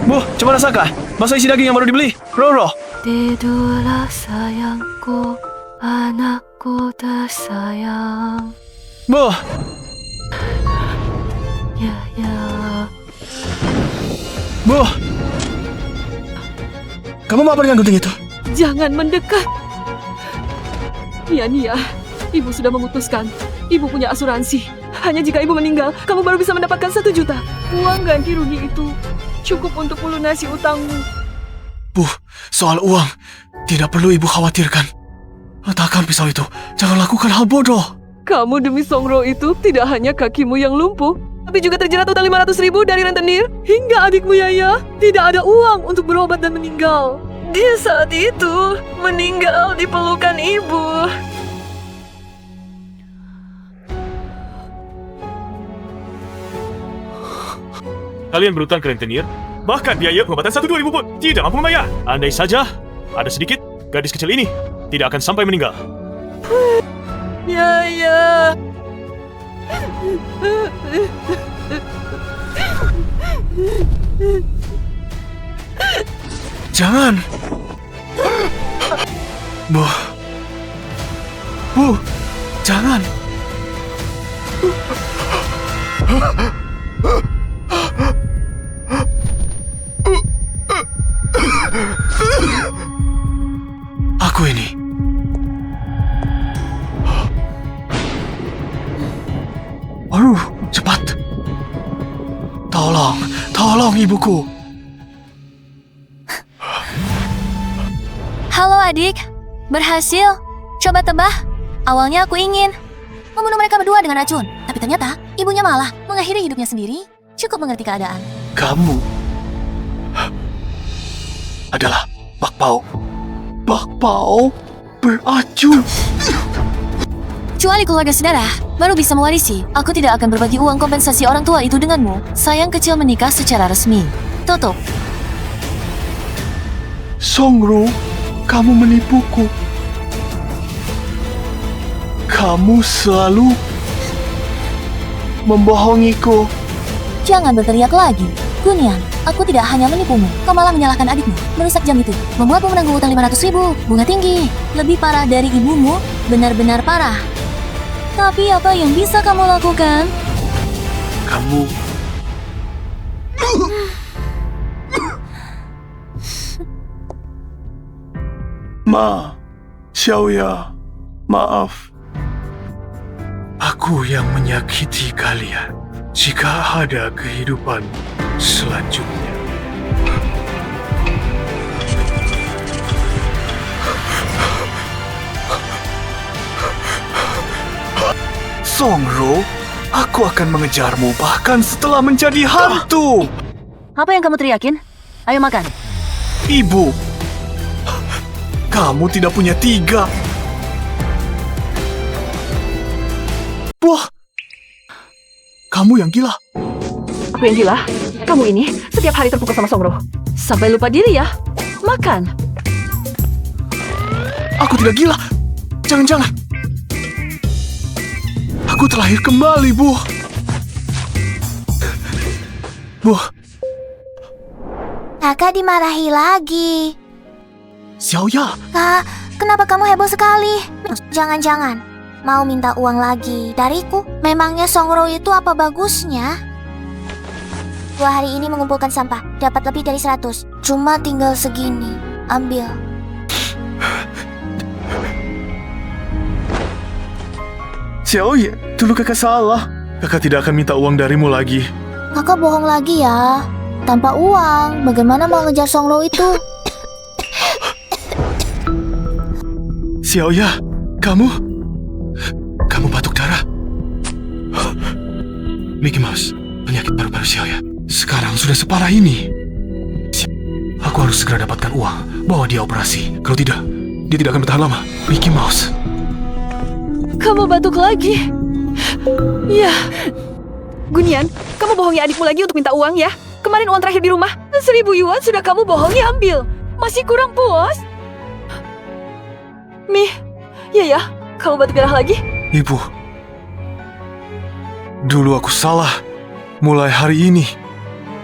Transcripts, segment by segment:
Bu, coba rasakan. Bakso isi daging yang baru dibeli. Roro. Tidurlah sayangku, anakku tersayang. Bu. Ya. Bu. Kamu mau apa dengan gunting itu? Jangan mendekat. Nia, ibu sudah memutuskan. Ibu punya asuransi. Hanya jika ibu meninggal, kamu baru bisa mendapatkan 1 juta. Uang ganti rugi itu cukup untuk melunasi utangmu. Bu, soal uang, tidak perlu ibu khawatirkan. Letakkan pisau itu. Jangan lakukan hal bodoh. Kamu demi Songro itu tidak hanya kakimu yang lumpuh, tapi juga terjerat utang 500.000 dari rentenir. Hingga adikmu Yaya tidak ada uang untuk berobat dan meninggal. Dia saat itu meninggal di pelukan ibu. Kalian berutang ke rentenir, bahkan biaya pengobatan 1-2 ribu pun tidak mampu membayar. Andai saja ada sedikit, gadis kecil ini tidak akan sampai meninggal. Yaya. Jangan. Bu, jangan. Aku ini. Aduh, cepat. Tolong ibuku. Halo adik, berhasil. Coba tebak. Awalnya aku ingin membunuh mereka berdua dengan racun, tapi ternyata ibunya malah mengakhiri hidupnya sendiri. Cukup mengerti keadaan. Kamu adalah bakpao beracun. Kecuali keluarga saudara baru bisa mewarisi. Aku tidak akan berbagi uang kompensasi orang tua itu denganmu. Sayang kecil menikah secara resmi. Tutup. Songro, kamu menipuku. Kamu selalu membohongiku. Jangan berteriak lagi. Gunian, aku tidak hanya menipumu. Kau malah menyalahkan adikmu. Merusak jam itu. Membuatmu menanggung utang 500.000. Bunga tinggi. Lebih parah dari ibumu. Benar-benar parah. Tapi apa yang bisa kamu lakukan? Kamu... Xiaoya, maaf. Aku yang menyakiti kalian. Jika ada kehidupan selanjutnya. Songro, aku akan mengejarmu bahkan setelah menjadi hantu. Apa yang kamu teriakin? Ayo makan. Ibu, kamu tidak punya 3. Wah, kamu yang gila. Aku yang gila? Kamu ini setiap hari terpukul sama Songro. Sampai lupa diri ya. Makan. Aku tidak gila. Jangan-jangan. Aku terlahir kembali, Bu. Bu. Kakak dimarahi lagi. Xiaoya. Kak, kenapa kamu heboh sekali? Jangan-jangan mau minta uang lagi dariku? Memangnya Songro itu apa bagusnya? 2 hari ini mengumpulkan sampah, dapat lebih dari 100. Cuma tinggal segini. Ambil. Xiaoya, dulu kakak salah. Kakak tidak akan minta uang darimu lagi. Kakak bohong lagi ya. Tanpa uang, bagaimana mau ngejar Songro itu? Xiaoya, kamu batuk darah. Mickey Mouse, penyakit paru-paru Xiaoya sekarang sudah separah ini. Aku harus segera dapatkan uang, bawa dia operasi. Kalau tidak, dia tidak akan bertahan lama. Mickey Mouse. Kamu batuk lagi. Ya. Gunian, kamu bohongi adikmu lagi untuk minta uang ya. Kemarin uang terakhir di rumah 1.000 yuan sudah kamu bohongi ambil. Masih kurang puas? Ya, kamu batuk darah lagi? Ibu, dulu aku salah. Mulai hari ini,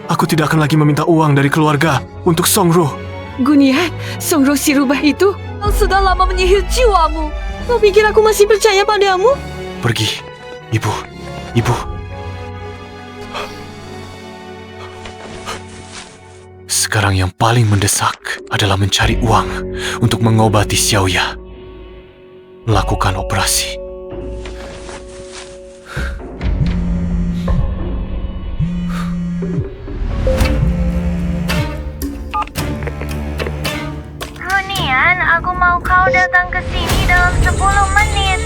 Aku tidak akan lagi meminta uang dari keluarga untuk Songro. Gunian, Songro si rubah itu, kau sudah lama menyihir jiwamu. Kau pikir aku masih percaya padamu? Pergi, Ibu. Ibu. Sekarang yang paling mendesak adalah mencari uang untuk mengobati Xiaoya. Melakukan operasi. Gunian, aku mau kau datang ke sini dalam 10 menit.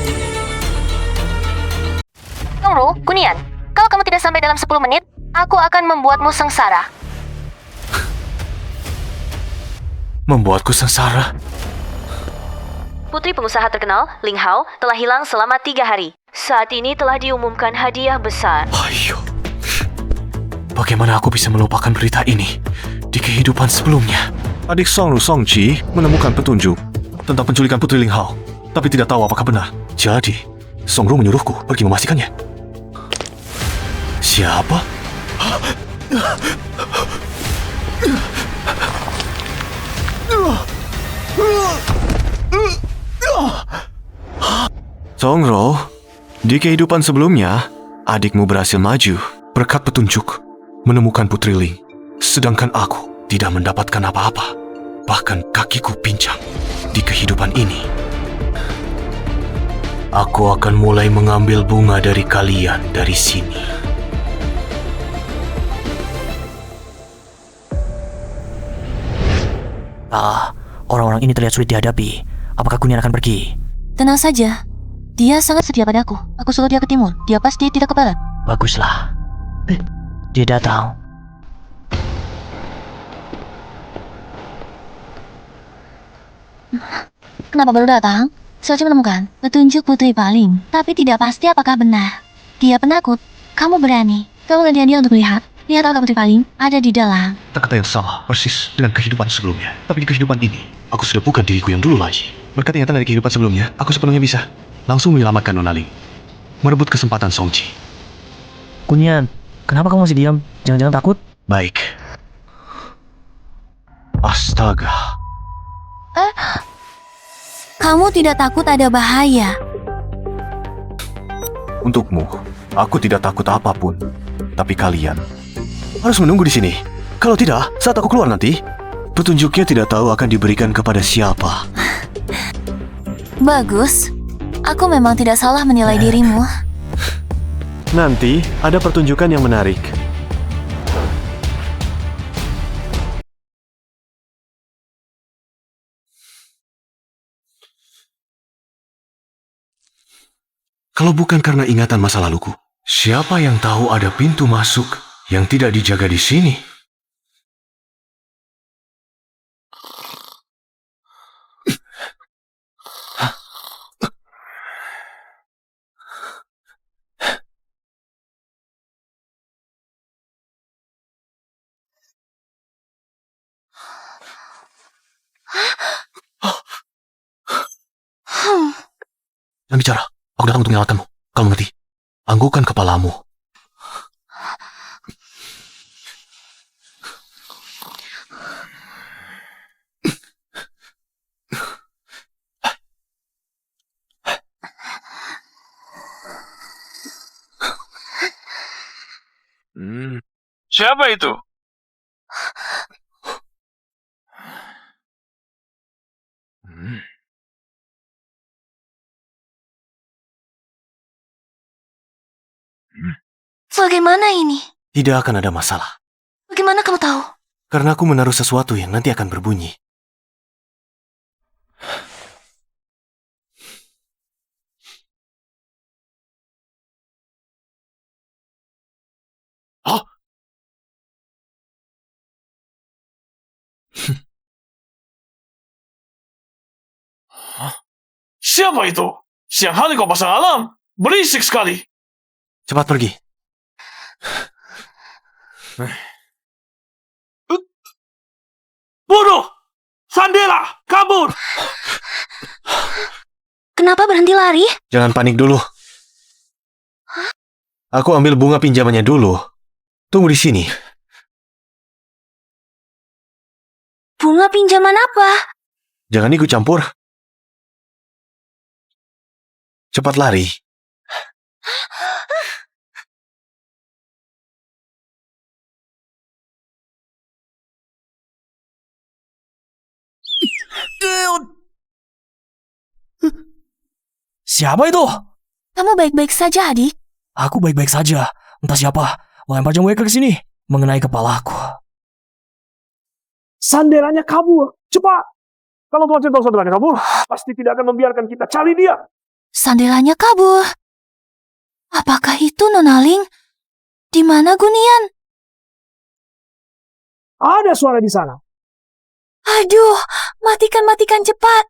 Songro, Gunian, kalau kamu tidak sampai dalam 10 menit, aku akan membuatmu sengsara. Membuatku sengsara. Putri pengusaha terkenal, Ling Hao, telah hilang selama 3 hari. Saat ini telah diumumkan hadiah besar. Ayo. Bagaimana aku bisa melupakan berita ini di kehidupan sebelumnya? Adik Songru Songqi menemukan petunjuk tentang penculikan Putri Ling Hao, tapi tidak tahu apakah benar. Jadi, Songru menyuruhku pergi memastikannya. Siapa? Songro, di kehidupan sebelumnya, adikmu berhasil maju berkat petunjuk menemukan Putri Ling. Sedangkan aku tidak mendapatkan apa-apa. Bahkan kakiku pincang di kehidupan ini. Aku akan mulai mengambil bunga dari kalian dari sini. Orang-orang ini terlihat sulit dihadapi. Apakah Gunian akan pergi? Tenang saja. Dia sangat setia padaku. Aku suruh dia ke timur. Dia pasti tidak ke barat. Baguslah. Dia datang. Kenapa baru datang? Saya menemukan petunjuk Putri Paling, tapi tidak pasti apakah benar. Dia penakut. Kamu berani. Kamu mengajak dia untuk melihat. Lihat apakah Putri Paling ada di dalam. Kata-kata yang sama, persis dengan kehidupan sebelumnya. Tapi di kehidupan ini, aku sudah bukan diriku yang dulu lagi. Berkat ingatan dari kehidupan sebelumnya, aku sepenuhnya bisa langsung menyelamatkan Nona Ling. Merebut kesempatan Songqi. Gunian, kenapa kamu masih diam? Jangan-jangan takut? Baik. Astaga. Kamu tidak takut ada bahaya. Untukmu, aku tidak takut apapun. Tapi kalian harus menunggu di sini. Kalau tidak, saat aku keluar nanti, petunjuknya tidak tahu akan diberikan kepada siapa. Bagus. Aku memang tidak salah menilai dirimu. Nanti ada pertunjukan yang menarik. Kalau bukan karena ingatan masa laluku, siapa yang tahu ada pintu masuk yang tidak dijaga di sini? Jangan bicara. Aku datang untuk menyelamatkanmu. Kau mengerti? Anggukan kepalamu. Siapa itu? Bagaimana ini? Tidak akan ada masalah. Bagaimana kamu tahu? Karena aku menaruh sesuatu yang nanti akan berbunyi. Oh. Siapa itu? Siang hari kau pasang alarm. Berisik sekali. Cepat pergi. Bodoh! Sandela! Kabur! Kenapa berhenti lari? Jangan panik dulu. Aku ambil bunga pinjamannya dulu. Tunggu di sini. Bunga pinjaman apa? Jangan ikut campur. Cepat lari. Siapa itu? Kamu baik-baik saja, adik? Aku baik-baik saja. Entah siapa melempar jamu ke sini mengenai kepalaku. Sandelanya kabur. Cepat. Kalau Tuan Chen tahu sandelanya kabur, pasti tidak akan membiarkan kita cari dia. Sandelanya kabur. Apakah itu Nona Ling? Di mana Gunian? Ada suara di sana. Aduh, matikan cepat.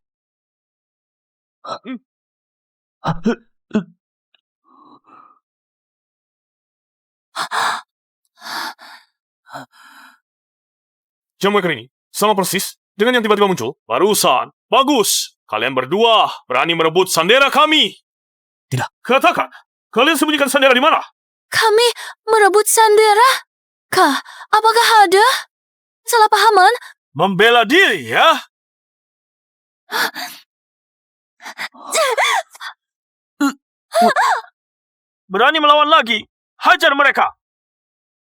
Jamu ekor ini sama persis dengan yang tiba-tiba muncul barusan. Bagus. Kalian berdua berani merebut sandera kami. Tidak. Katakan, kalian sembunyikan sandera di mana? Kami merebut Sandera? Kak, apakah ada salah pahaman? Membela diri, ya? Berani melawan lagi. Hajar mereka.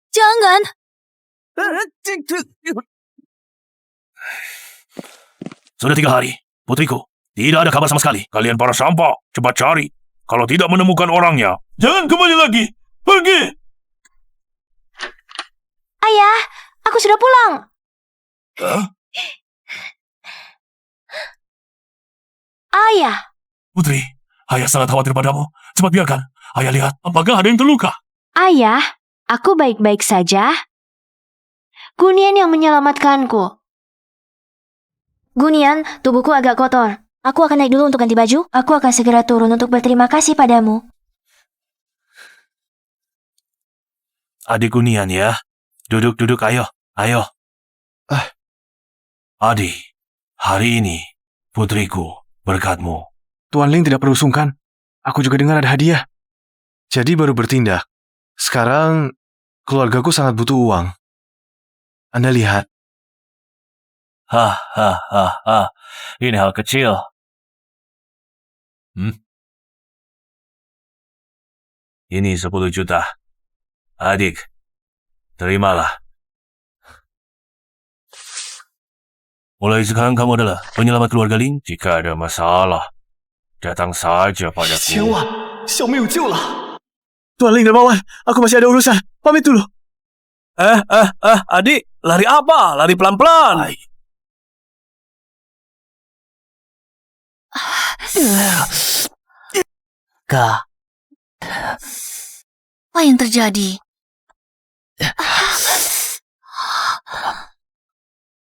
Jangan. Sudah 3 hari, putriku. Tidak ada kabar sama sekali. Kalian para sampah, cepat cari. Kalau tidak menemukan orangnya, jangan kembali lagi. Pergi! Ayah, aku sudah pulang. Hah? Ayah, Putri, ayah sangat khawatir padamu. Cepat biarkan. Ayah lihat, apakah ada yang terluka? Ayah, aku baik-baik saja. Gunian yang menyelamatkanku. Gunian, tubuhku agak kotor. Aku akan naik dulu untuk ganti baju. Aku akan segera turun untuk berterima kasih padamu. Adik Gunian ya. Duduk, ayo. Adi, hari ini, putriku, berkatmu. Tuan Ling tidak perlu sungkan. Aku juga dengar ada hadiah. Jadi baru bertindak. Sekarang, keluargaku sangat butuh uang. Anda lihat. Hahaha, ini hal kecil. Ini 10 juta. Adik, terimalah. Mulai sekarang kamu adalah penyelamat keluarga Ling. Jika ada masalah, datang saja padaku. 小妹有救了。Tuan Ling Dermawan, aku masih ada urusan. Pamit dulu. Adik, lari apa? Lari pelan-pelan. Kak, apa yang terjadi?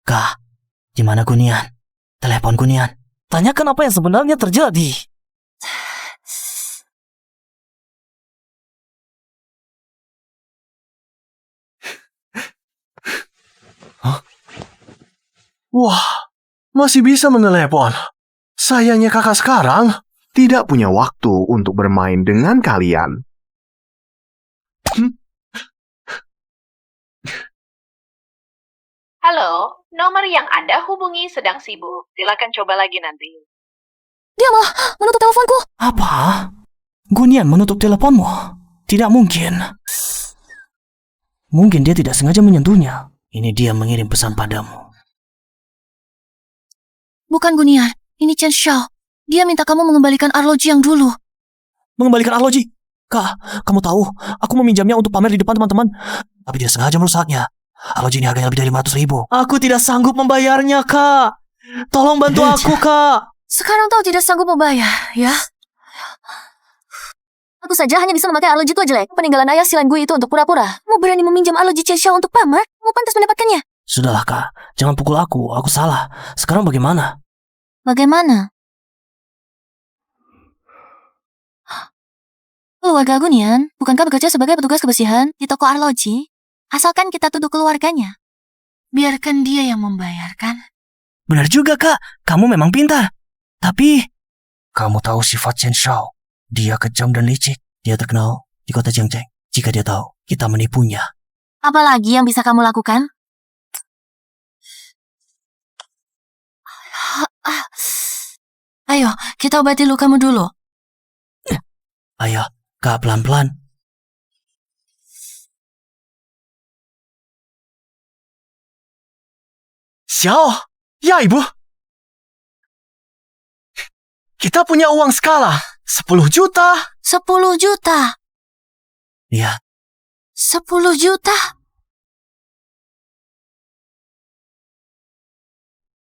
Kak, gimana Gunian? Telepon Gunian. Tanyakan apa yang sebenarnya terjadi. Wah, masih bisa menelepon. Sayangnya kakak sekarang tidak punya waktu untuk bermain dengan kalian. Halo, nomor yang Anda hubungi sedang sibuk. Silakan coba lagi nanti. Dia malah menutup teleponku. Apa? Gunian menutup teleponmu? Tidak mungkin. Mungkin dia tidak sengaja menyentuhnya. Ini dia mengirim pesan padamu. Bukan Gunian, ini Chen Xiao. Dia minta kamu mengembalikan arloji yang dulu. Mengembalikan arloji? Kak, kamu tahu, aku meminjamnya untuk pamer di depan teman-teman. Tapi dia sengaja merusaknya. Arloji ini harganya lebih dari 500 ribu. Aku tidak sanggup membayarnya, Kak. Tolong bantu aku, Kak. Sekarang kau tidak sanggup membayar, ya? Aku saja hanya bisa memakai arloji tua jelek. Peninggalan ayah Silan Gui itu untuk pura-pura. Mau berani meminjam arloji Chen Xiao untuk pamer? Mau pantas mendapatkannya? Sudahlah, Kak. Jangan pukul aku. Aku salah. Sekarang bagaimana? Bagaimana? Keluarga Gunian, bukankah bekerja sebagai petugas kebersihan di toko arloji? Asalkan kita tuduh keluarganya. Biarkan dia yang membayarkan. Benar juga, Kak. Kamu memang pintar. Tapi, kamu tahu sifat Chen Xiao. Dia kejam dan licik. Dia terkenal di kota Jiangzheng. Jika dia tahu, kita menipunya. Apalagi yang bisa kamu lakukan? kita obati lukamu dulu. Ayo, Kak, pelan-pelan. Xiao, ya ibu. Kita punya uang skala 10 juta. 10 juta. Iya, 10 juta.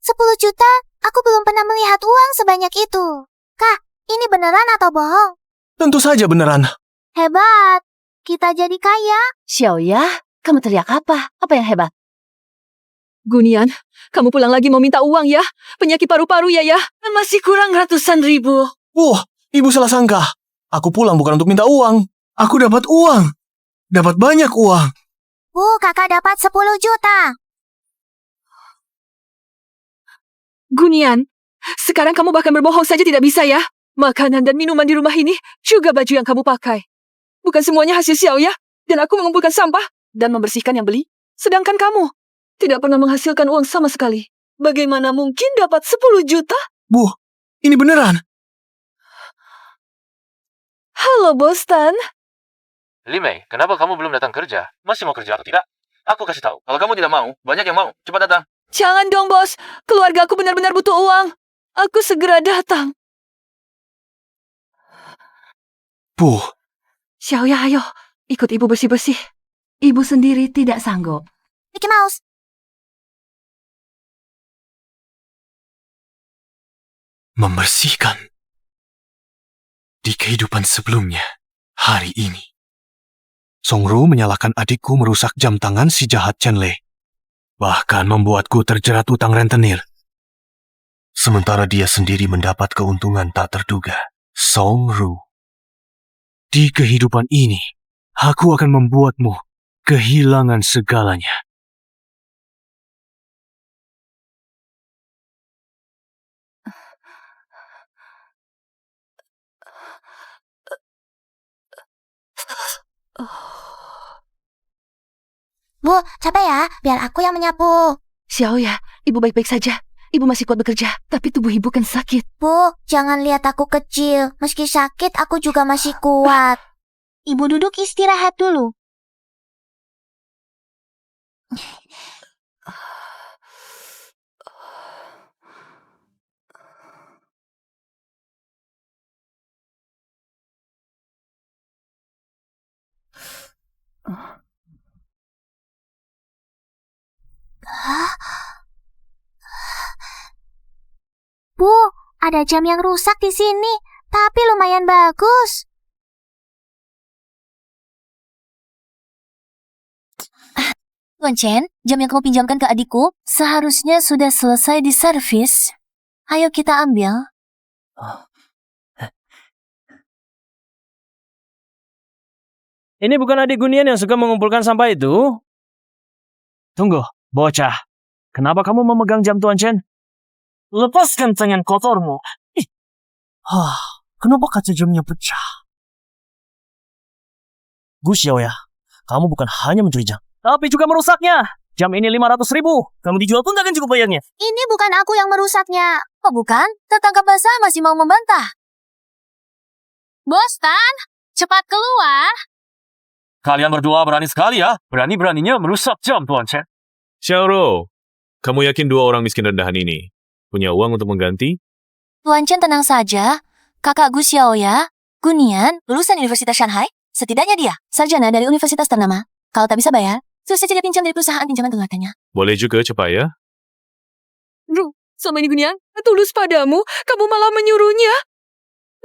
10 juta? Aku belum pernah melihat uang sebanyak itu. Kak, ini beneran atau bohong? Tentu saja beneran. Hebat. Kita jadi kaya. Xiaoya, kamu teriak apa? Apa yang hebat? Gunian, kamu pulang lagi mau minta uang ya? Penyakit paru-paru ya? Masih kurang ratusan ribu. Wah, ibu salah sangka. Aku pulang bukan untuk minta uang. Aku dapat uang. Dapat banyak uang. Kakak dapat 10 juta. Gunian, sekarang kamu bahkan berbohong saja tidak bisa ya? Makanan dan minuman di rumah ini, juga baju yang kamu pakai. Bukan semuanya hasil Xiaoya, dan aku mengumpulkan sampah dan membersihkan yang beli. Sedangkan kamu tidak pernah menghasilkan uang sama sekali. Bagaimana mungkin dapat 10 juta? Bu, ini beneran. Halo, Bos Tan. Limei, kenapa kamu belum datang kerja? Masih mau kerja atau tidak? Aku kasih tahu. Kalau kamu tidak mau, banyak yang mau. Cepat datang. Jangan dong, Bos. Keluarga aku benar-benar butuh uang. Aku segera datang. Bu, Xiaoya, ayo. Ikut ibu bersih-bersih. Ibu sendiri tidak sanggup. Mickey Mouse. membersihkan. Di kehidupan sebelumnya, hari ini, Songru menyalahkan adikku merusak jam tangan si jahat Chen Lei. Bahkan membuatku terjerat utang rentenir. Sementara dia sendiri mendapat keuntungan tak terduga. Songru. Di kehidupan ini, aku akan membuatmu kehilangan segalanya. Bu, capek ya? Biar aku yang menyapu. Xiaoya, ibu baik-baik saja. Ibu masih kuat bekerja, tapi tubuh ibu kan sakit. Bu, jangan lihat aku kecil. Meski sakit, aku juga masih kuat. Ibu duduk istirahat dulu. Bu, ada jam yang rusak di sini, tapi lumayan bagus. Tuan Chen, jam yang kamu pinjamkan ke adikku seharusnya sudah selesai diservis. Ayo kita ambil. Ini bukan adik Gunian yang suka mengumpulkan sampah itu? Tunggu, bocah. Kenapa kamu memegang jam Tuan Chen? Lepaskan tangan kotormu. Kenapa kaca jamnya pecah? Gu Xiaoya, kamu bukan hanya mencuri jam, tapi juga merusaknya. Jam ini 500.000. Kamu dijual pun takkan cukup bayarnya. Ini bukan aku yang merusaknya. Oh bukan? Tertangkap basah masih mau membantah. Bos Tan, cepat keluar. Kalian berdua berani sekali ya. Berani-beraninya merusak jam Tuan Chen. Xiaoro, kamu yakin dua orang miskin rendahan ini punya uang untuk mengganti? Tuan Chen tenang saja. Kakak Gu Xiaoya, Gunian, lulusan Universitas Shanghai. Setidaknya dia, sarjana dari universitas ternama. Kalau tak bisa bayar, suruh saja dia pinjam dari perusahaan pinjaman keluarganya. Boleh juga, Cepaya. Ru, selama ini Gunian, tulus padamu, kamu malah menyuruhnya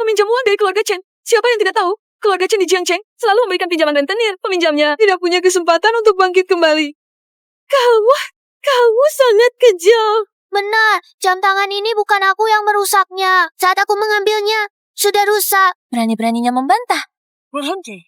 meminjam uang dari keluarga Chen. Siapa yang tidak tahu? Keluarga Chen di Jiangcheng selalu memberikan pinjaman rentenir. Peminjamnya tidak punya kesempatan untuk bangkit kembali. Kamu sangat kejam. Benar, jam tangan ini bukan aku yang merusaknya. Saat aku mengambilnya, sudah rusak. Berani-beraninya membantah. Berhenti.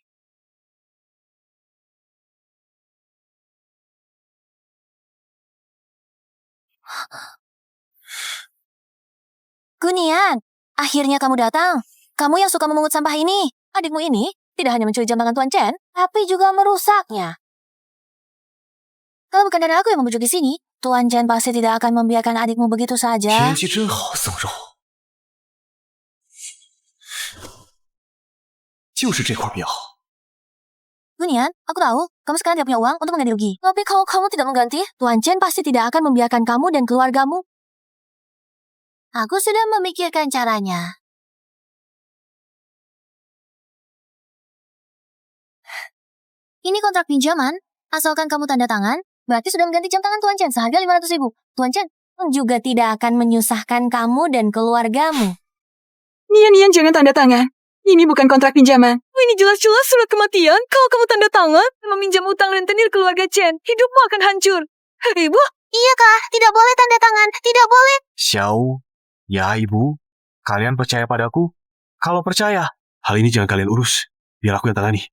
Gunian, akhirnya kamu datang. Kamu yang suka memungut sampah ini. Adikmu ini tidak hanya mencuri jam tangan Tuan Chen, tapi juga merusaknya. Kalau bukan dari aku yang membujuk di sini, Tuan Chen pasti tidak akan membiarkan adikmu begitu saja. 天气真好，宋柔。就是这块表。 Gunian, aku tahu kamu sekarang tidak punya uang untuk mengganti rugi. Tapi kalau kamu tidak mengganti, Tuan Chen pasti tidak akan membiarkan kamu dan keluargamu. Aku sudah memikirkan caranya. Ini kontrak pinjaman. Asalkan kamu tanda tangan, berarti sudah mengganti jam tangan Tuan Chen seharga 500.000. Tuan Chen juga tidak akan menyusahkan kamu dan keluargamu. Nian, jangan tanda tangan. Ini bukan kontrak pinjaman. Ini jelas-jelas surat kematian. Kalau kamu tanda tangan dan meminjam utang rentenir keluarga Chen, hidupmu akan hancur. Ibu, Iya kah? Tidak boleh tanda tangan. Tidak boleh. Xiao, ya ibu, kalian percaya padaku? Kalau percaya, hal ini jangan kalian urus. Biar aku yang tangani.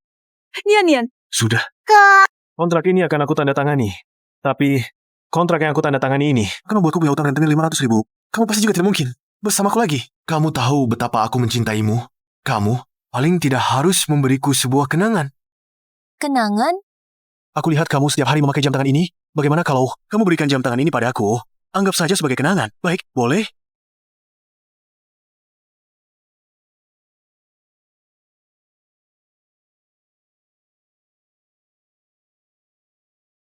Nian. Sudah. Kak. Kontrak ini akan aku tanda tangani. Tapi, kontrak yang aku tanda tangani ini akan membuatku punya utang rentenir 500.000. Kamu pasti juga tidak mungkin bersamaku lagi. Kamu tahu betapa aku mencintaimu. Kamu paling tidak harus memberiku sebuah kenangan. Kenangan? Aku lihat kamu setiap hari memakai jam tangan ini. Bagaimana kalau kamu berikan jam tangan ini padaku? Anggap saja sebagai kenangan. Baik, boleh?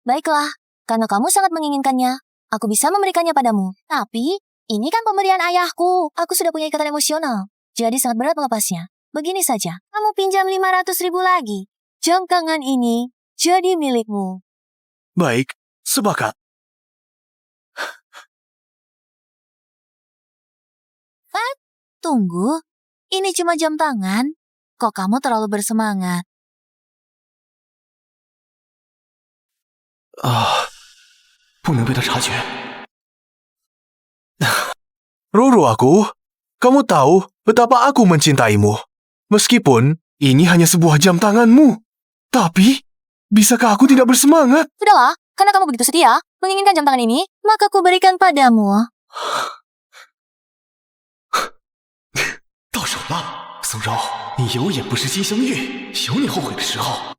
Baiklah, karena kamu sangat menginginkannya, aku bisa memberikannya padamu. Tapi, ini kan pemberian ayahku. Aku sudah punya ikatan emosional. Jadi sangat berat melepasnya. Begini saja, kamu pinjam 500.000 lagi. Jam tangan ini jadi milikmu. Baik, sepakat. Tunggu, ini cuma jam tangan. Kok kamu terlalu bersemangat? Roro aku, kamu tahu betapa aku mencintaimu. Meskipun ini hanya sebuah jam tanganmu. Tapi, bisakah aku tidak bersemangat? Sudahlah, karena kamu begitu setia, menginginkan jam tangan ini, maka aku berikan padamu. 到手了，宋柔，你有眼不识金镶玉，有你后悔的时候。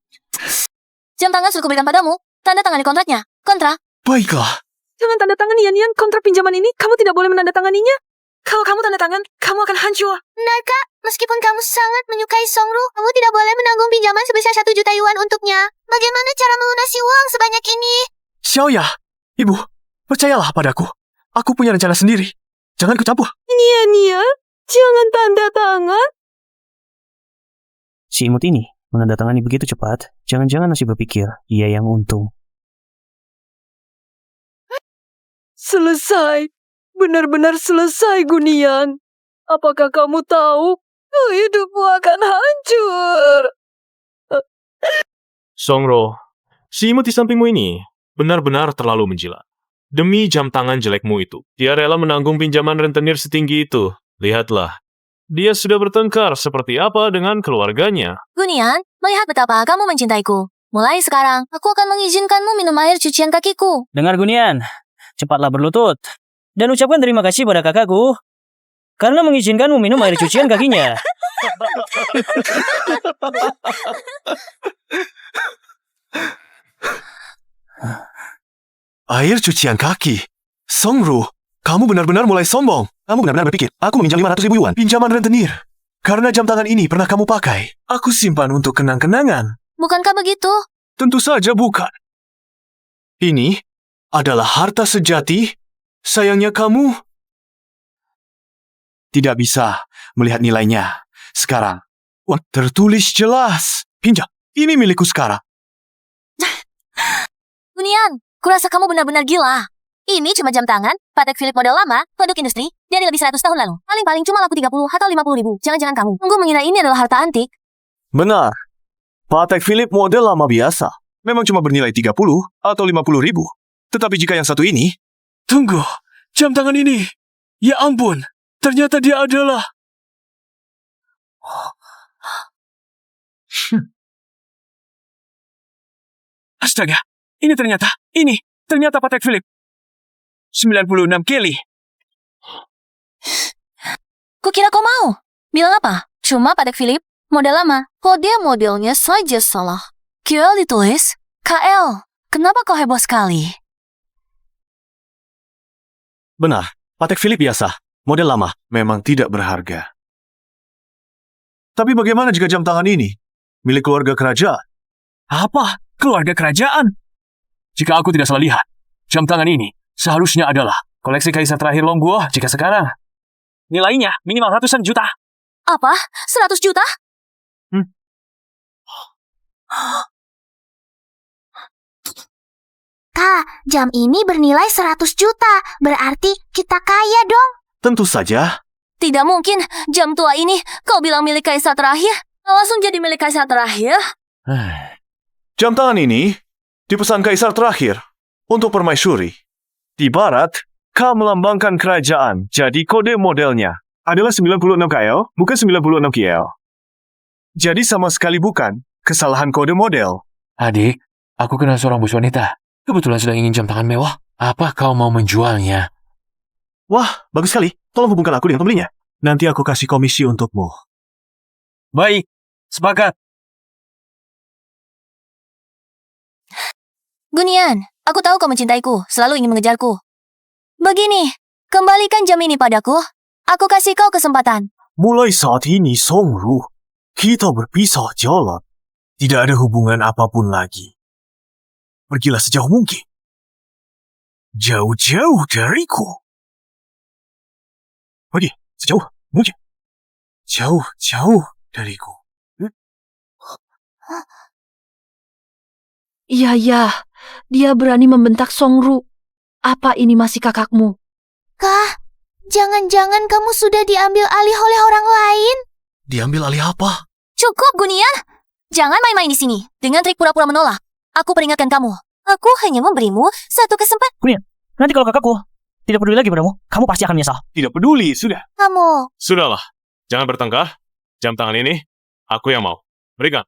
Jam tangan sudah kuberikan padamu. Tanda tangan di kontraknya. Kontrak. Baiklah, jangan tanda tangan Nian. Kontrak pinjaman ini kamu tidak boleh menandatanganinya. Kalau kamu tanda tangan, kamu akan hancur. Benar, Kak. Meskipun kamu sangat menyukai Songru, kamu tidak boleh menanggung pinjaman sebesar 1 juta yuan untuknya. Bagaimana cara melunasi uang sebanyak ini? Xiaoya, ibu, percayalah padaku. Aku punya rencana sendiri. Jangan ikut campur. Nian, jangan tanda tangan. Si imut ini menandatangani begitu cepat, jangan-jangan masih berpikir ia yang untung. Selesai. Benar-benar selesai, Gunian. Apakah kamu tahu? Hidupmu akan hancur. Songro, si imut di sampingmu ini benar-benar terlalu menjilat. Demi jam tangan jelekmu itu, dia rela menanggung pinjaman rentenir setinggi itu. Lihatlah, dia sudah bertengkar seperti apa dengan keluarganya. Gunian, melihat betapa kamu mencintaiku. Mulai sekarang, aku akan mengizinkanmu minum air cucian kakiku. Dengar Gunian, cepatlah berlutut. Dan ucapkan terima kasih pada kakakku karena mengizinkanmu minum air cucian kakinya. Air cucian kaki. Songru, kamu benar-benar mulai sombong. Kamu benar-benar berpikir, aku meminjam 500.000 yuan, pinjaman rentenir. Karena jam tangan ini pernah kamu pakai. Aku simpan untuk kenang-kenangan. Bukankah begitu? Tentu saja bukan. Ini adalah harta sejati. Sayangnya kamu tidak bisa melihat nilainya. Sekarang, wah, tertulis jelas. Pinjam, ini milikku sekarang. Gunian, kurasa kamu benar-benar gila. Ini cuma jam tangan, Patek Philippe model lama, produk industri, dari lebih 100 tahun lalu. Paling-paling cuma laku 30 atau 50.000. Jangan-jangan kamu mengira ini adalah harta antik. Benar. Patek Philippe model lama biasa. Memang cuma bernilai 30 atau 50.000. Tetapi jika yang satu ini... Tunggu, jam tangan ini. Ya ampun, ternyata dia adalah... Astaga, ini ternyata Patek Philippe. 96 kili. Kukira kau mau. Bilang apa? Cuma Patek Philippe, model lama. Kode modelnya saja salah. Kira ditulis KL. Kenapa kau heboh sekali? Benar, Patek Philippe biasa. Model lama memang tidak berharga. Tapi bagaimana jika jam tangan ini milik keluarga kerajaan? Apa? Keluarga kerajaan? Jika aku tidak salah lihat, jam tangan ini seharusnya adalah koleksi kaisar terakhir Longguo jika sekarang. Nilainya minimal ratusan juta. Apa? 100 juta? Kak, jam ini bernilai 100 juta. Berarti kita kaya dong. Tentu saja. Tidak mungkin. Jam tua ini kau bilang milik kaisar terakhir. Langsung jadi milik kaisar terakhir. Jam tangan ini dipesan kaisar terakhir untuk permaisuri. Di barat, K melambangkan kerajaan, jadi kode modelnya adalah 96 KL, bukan 96 KL. Jadi sama sekali bukan kesalahan kode model. Adik, aku kenal seorang bos wanita. Kebetulan sedang ingin jam tangan mewah. Apa kau mau menjualnya? Wah, bagus sekali. Tolong hubungkan aku dengan pembelinya. Nanti aku kasih komisi untukmu. Baik, sepakat. Gunian, aku tahu kau mencintaiku, selalu ingin mengejarku. Begini, kembalikan jam ini padaku. Aku kasih kau kesempatan. Mulai saat ini, Songru, kita berpisah jalan. Tidak ada hubungan apapun lagi. Pergilah sejauh mungkin. Jauh-jauh dariku. Pergi sejauh mungkin. Jauh-jauh dariku. Iya, dia berani membentak Songru. Apa ini masih kakakmu? Kak, jangan-jangan kamu sudah diambil alih oleh orang lain? Diambil alih apa? Cukup, Gunian. Jangan main-main di sini dengan trik pura-pura menolak. Aku peringatkan kamu. Aku hanya memberimu satu kesempatan. Gunian, nanti kalau kakakku tidak peduli lagi padamu, kamu pasti akan menyesal. Tidak peduli, sudah. Kamu. Sudahlah, jangan bertengkar. Jam tangan ini, aku yang mau. Berikan.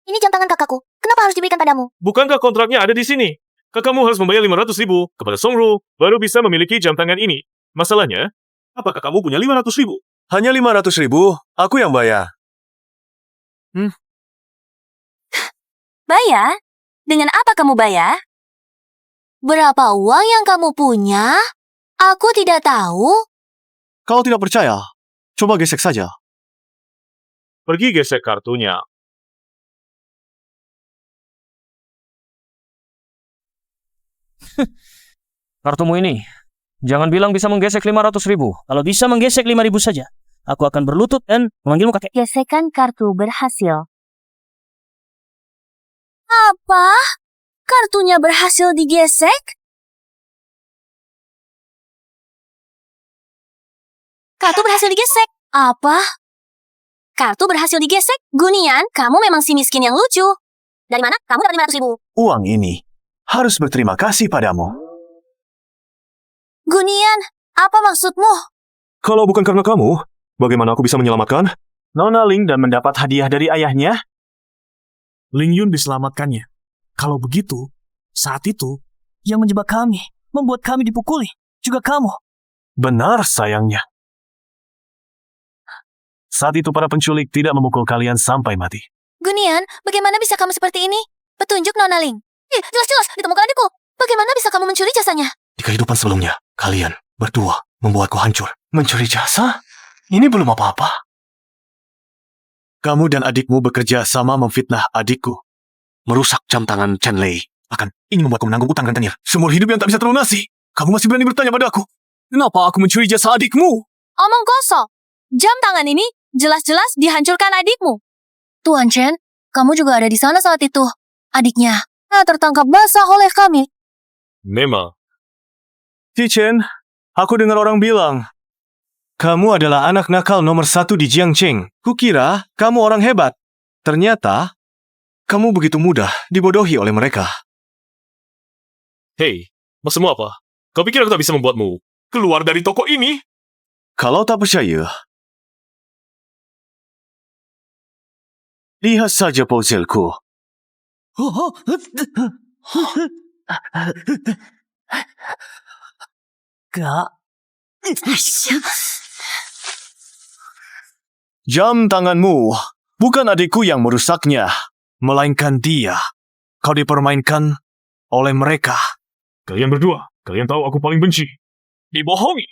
Ini jam tangan kakakku. Kenapa harus diberikan padamu? Bukankah kontraknya ada di sini? Kakakmu harus membayar 500.000 kepada Songru, baru bisa memiliki jam tangan ini. Masalahnya, apakah kamu punya 500.000? Hanya 500.000, aku yang bayar. Bayar? Dengan apa kamu bayar? Berapa uang yang kamu punya? Aku tidak tahu. Kalau tidak percaya, coba gesek saja. Pergi gesek kartunya. Kartumu ini, jangan bilang bisa menggesek 500.000. Kalau bisa menggesek 5.000 saja, aku akan berlutut dan memanggilmu kakek. Gesekan kartu berhasil. Apa? Kartunya berhasil digesek? Kartu berhasil digesek. Apa? Kartu berhasil digesek? Gunian, kamu memang si miskin yang lucu. Dari mana kamu dapat 500.000? Uang ini harus berterima kasih padamu. Gunian, apa maksudmu? Kalau bukan karena kamu, bagaimana aku bisa menyelamatkan Nona Ling dan mendapat hadiah dari ayahnya? Ling Yun diselamatkannya. Kalau begitu, saat itu, yang menjebak kami, membuat kami dipukuli, juga kamu. Benar sayangnya. Saat itu para penculik tidak memukul kalian sampai mati. Gunian, bagaimana bisa kamu seperti ini? Petunjuk Nona Ling. Jelas-jelas ditemukan adikku. Bagaimana bisa kamu mencuri jasanya? Di kehidupan sebelumnya, kalian berdua membuatku hancur. Mencuri jasa? Ini belum apa-apa. Kamu dan adikmu bekerja sama memfitnah adikku. Merusak jam tangan Chen Lei. Bahkan ingin membuatku menanggung utang rentenir. Seumur hidup yang tak bisa terlunasi. Kamu masih berani bertanya padaku. Kenapa aku mencuri jasa adikmu? Omong kosong. Jam tangan ini jelas-jelas dihancurkan adikmu. Tuan Chen, kamu juga ada di sana saat itu. Adiknya tertangkap basah oleh kami. Memang. Chen, aku dengar orang bilang, kamu adalah anak nakal nomor 1 di Jiangcheng. Kukira kamu orang hebat. Ternyata, kamu begitu mudah dibodohi oleh mereka. Hei, maksudmu apa? Kau pikir aku tak bisa membuatmu keluar dari toko ini? Kalau tak percaya, lihat saja poselku. Kak, Jam tanganmu bukan adikku yang merusaknya, melainkan dia. Kau dipermainkan oleh mereka. Kalian berdua, kalian tahu aku paling benci dibohongi.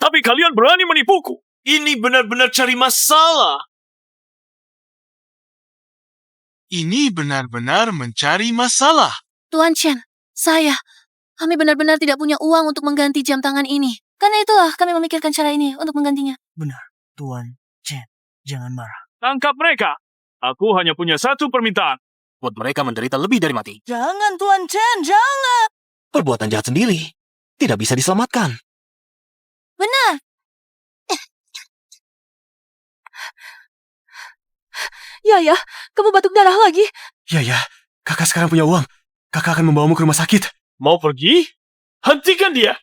Tapi kalian berani menipuku. Ini benar-benar cari masalah. Ini benar-benar mencari masalah. Tuan Chen, kami benar-benar tidak punya uang untuk mengganti jam tangan ini. Karena itulah kami memikirkan cara ini untuk menggantinya. Benar, Tuan Chen. Jangan marah. Tangkap mereka. Aku hanya punya satu permintaan. Buat mereka menderita lebih dari mati. Jangan, Tuan Chen, jangan. Perbuatan jahat sendiri tidak bisa diselamatkan. Benar. Ya, kamu batuk darah lagi. Ya, kakak sekarang punya uang. Kakak akan membawamu ke rumah sakit. Mau pergi? Hentikan dia!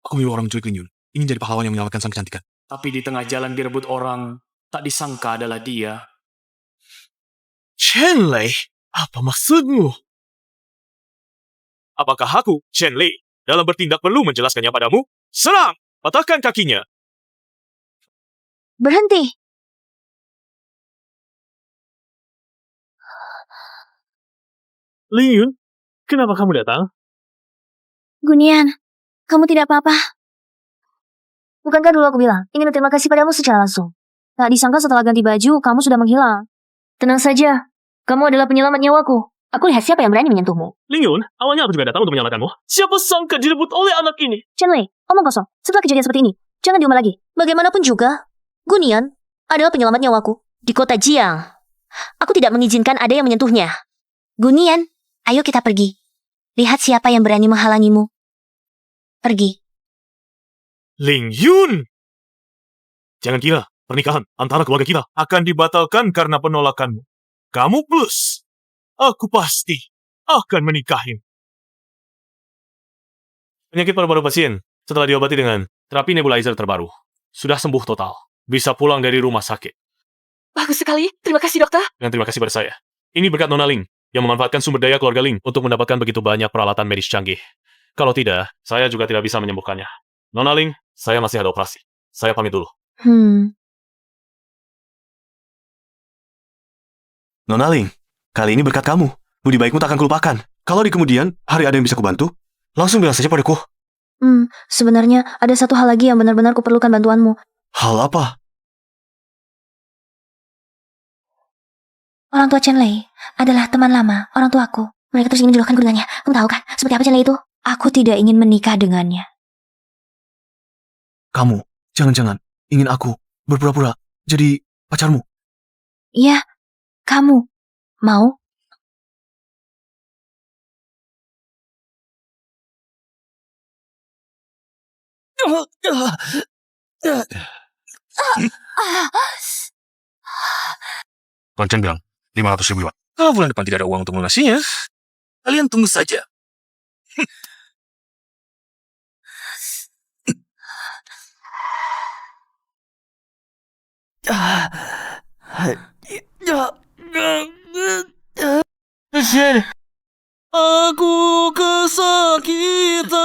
Aku memang orang menculik Ling Yun. Ingin jadi pahlawan yang menyelamatkan sang kecantikan. Tapi di tengah jalan direbut orang, tak disangka adalah dia. Chen Lei, apa maksudmu? Apakah aku, Chen Lei, dalam bertindak perlu menjelaskannya padamu? Serang! Patahkan kakinya! Berhenti. Ling Yun, kenapa kamu datang? Gunian, kamu tidak apa-apa. Bukankah dulu aku bilang, ingin berterima kasih padamu secara langsung. Tak disangka setelah ganti baju, kamu sudah menghilang. Tenang saja, kamu adalah penyelamat nyawaku. Aku lihat siapa yang berani menyentuhmu. Ling Yun, awalnya aku juga datang untuk menyelamatkanmu. Siapa sangka direbut oleh anak ini? Chen Lei, omong kosong. Setelah kejadian seperti ini, jangan diulang lagi. Bagaimanapun juga, Gunian adalah penyelamat nyawaku. Di kota Jiang, aku tidak mengizinkan ada yang menyentuhnya. Gunian, ayo kita pergi. Lihat siapa yang berani menghalangimu. Pergi. Ling Yun! Jangan kira pernikahan antara keluarga kita akan dibatalkan karena penolakanmu. Kamu plus. Aku pasti akan menikahi. Penyakit paru-paru pasien setelah diobati dengan terapi nebulizer terbaru sudah sembuh total. Bisa pulang dari rumah sakit. Bagus sekali. Terima kasih, dokter. Dan terima kasih pada saya. Ini berkat Nona Ling yang memanfaatkan sumber daya keluarga Ling untuk mendapatkan begitu banyak peralatan medis canggih. Kalau tidak, saya juga tidak bisa menyembuhkannya. Nona Ling, saya masih ada operasi. Saya pamit dulu. Nona Ling, kali ini berkat kamu. Budi baikmu tak akan kulupakan. Kalau di kemudian hari ada yang bisa kubantu, langsung bilang saja padaku. Sebenarnya ada satu hal lagi yang benar-benar kuperlukan bantuanmu. Hal apa? Orang tua Chen Lei adalah teman lama orang tuaku. Mereka terus ingin menjodohkan dengannya. Kamu tahu kan seperti apa Chen Lei itu? Aku tidak ingin menikah dengannya. Kamu, jangan-jangan ingin aku berpura-pura jadi pacarmu? Iya, kamu mau? Tuan Chen bilang 500.000 yuan. Kalau bulan depan tidak ada uang untuk melunasinya, kalian tunggu saja. Aku kesakitan.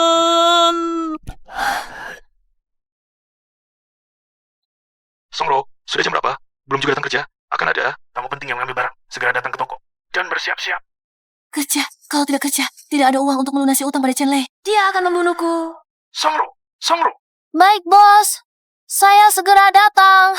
Songro, sudah jam berapa? Belum juga datang kerja? Akan ada tamu penting yang mengambil barang. Segera datang ke toko. Dan bersiap-siap. Kerja. Kalau tidak kerja, tidak ada uang untuk melunasi utang pada Chen Lei. Dia akan membunuhku. Songro. Baik, bos. Saya segera datang.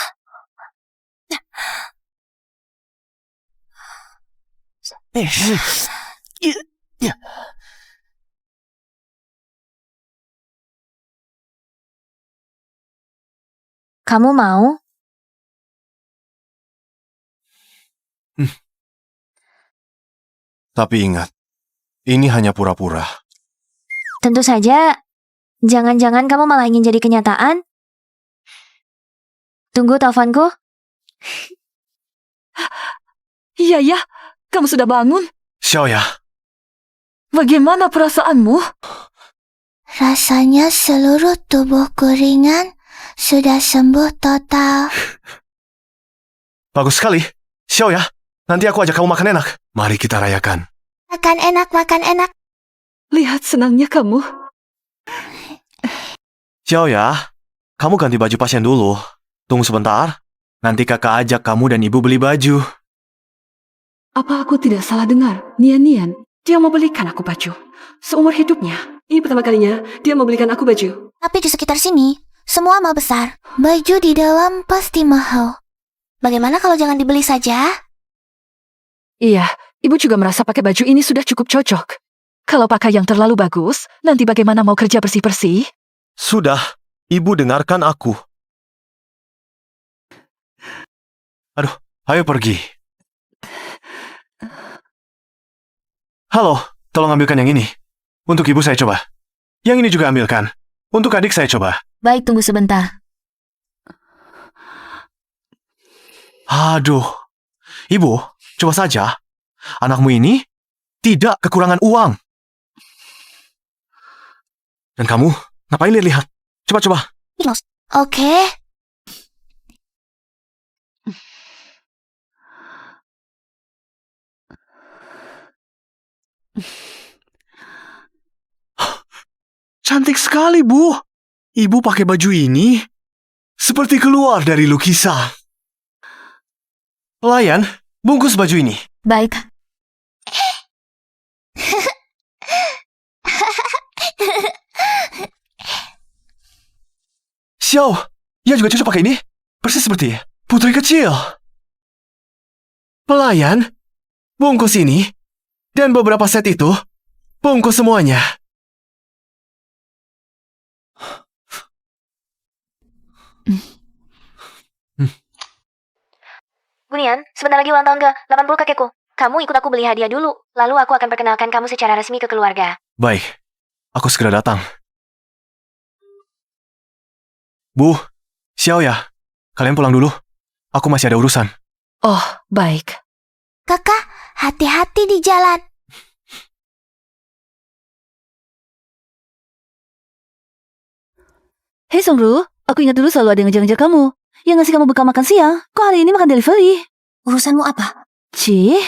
Kamu mau? Tapi ingat, ini hanya pura-pura. Tentu saja. Jangan-jangan kamu malah ingin jadi kenyataan? Tunggu teleponku. Iya, kamu sudah bangun. Xiaoya, Bagaimana perasaanmu? Rasanya seluruh tubuhku ringan, sudah sembuh total. bagus sekali. Xiaoya, nanti aku ajak kamu makan enak. Mari kita rayakan. Makan enak. Lihat senangnya kamu. Xiaoya, kamu ganti baju pasien dulu. Tunggu sebentar. Nanti kakak ajak kamu dan ibu beli baju. Apa aku tidak salah dengar? Nian, dia mau belikan aku baju. Seumur hidupnya. Ini pertama kalinya dia mau belikan aku baju. Tapi di sekitar sini, semua mal besar. Baju di dalam pasti mahal. Bagaimana kalau jangan dibeli saja? Iya, ibu juga merasa pakai baju ini sudah cukup cocok. Kalau pakai yang terlalu bagus, nanti bagaimana mau kerja bersih-bersih? Sudah, ibu dengarkan aku. Aduh, ayo pergi. Halo, tolong ambilkan yang ini. Untuk ibu saya coba. Yang ini juga ambilkan. Untuk adik saya coba. Baik, tunggu sebentar. Aduh, ibu, coba saja. Anakmu ini tidak kekurangan uang. Dan kamu, ngapain lihat-lihat? Coba-coba. Oke. Cantik sekali, Bu. Ibu pakai baju ini seperti keluar dari lukisan. Pelayan, bungkus baju ini. Baik. Xiao, ia juga cocok pakai ini. Persis seperti putri kecil. Pelayan, bungkus ini, dan beberapa set itu, bungkus semuanya. Gunian, sebentar lagi ulang tahun ke-80 kakekku. Kamu ikut aku beli hadiah dulu, lalu aku akan perkenalkan kamu secara resmi ke keluarga. Baik, aku segera datang. Bu, Xiao ya, kalian pulang dulu. Aku masih ada urusan. Oh, baik. Kakak, hati-hati di jalan. Hei Songru, aku ingat dulu selalu ada yang ngejar-ngejar kamu. Yang ngasih kamu bekal makan siang. Kok hari ini makan delivery? Urusanmu apa? Cih,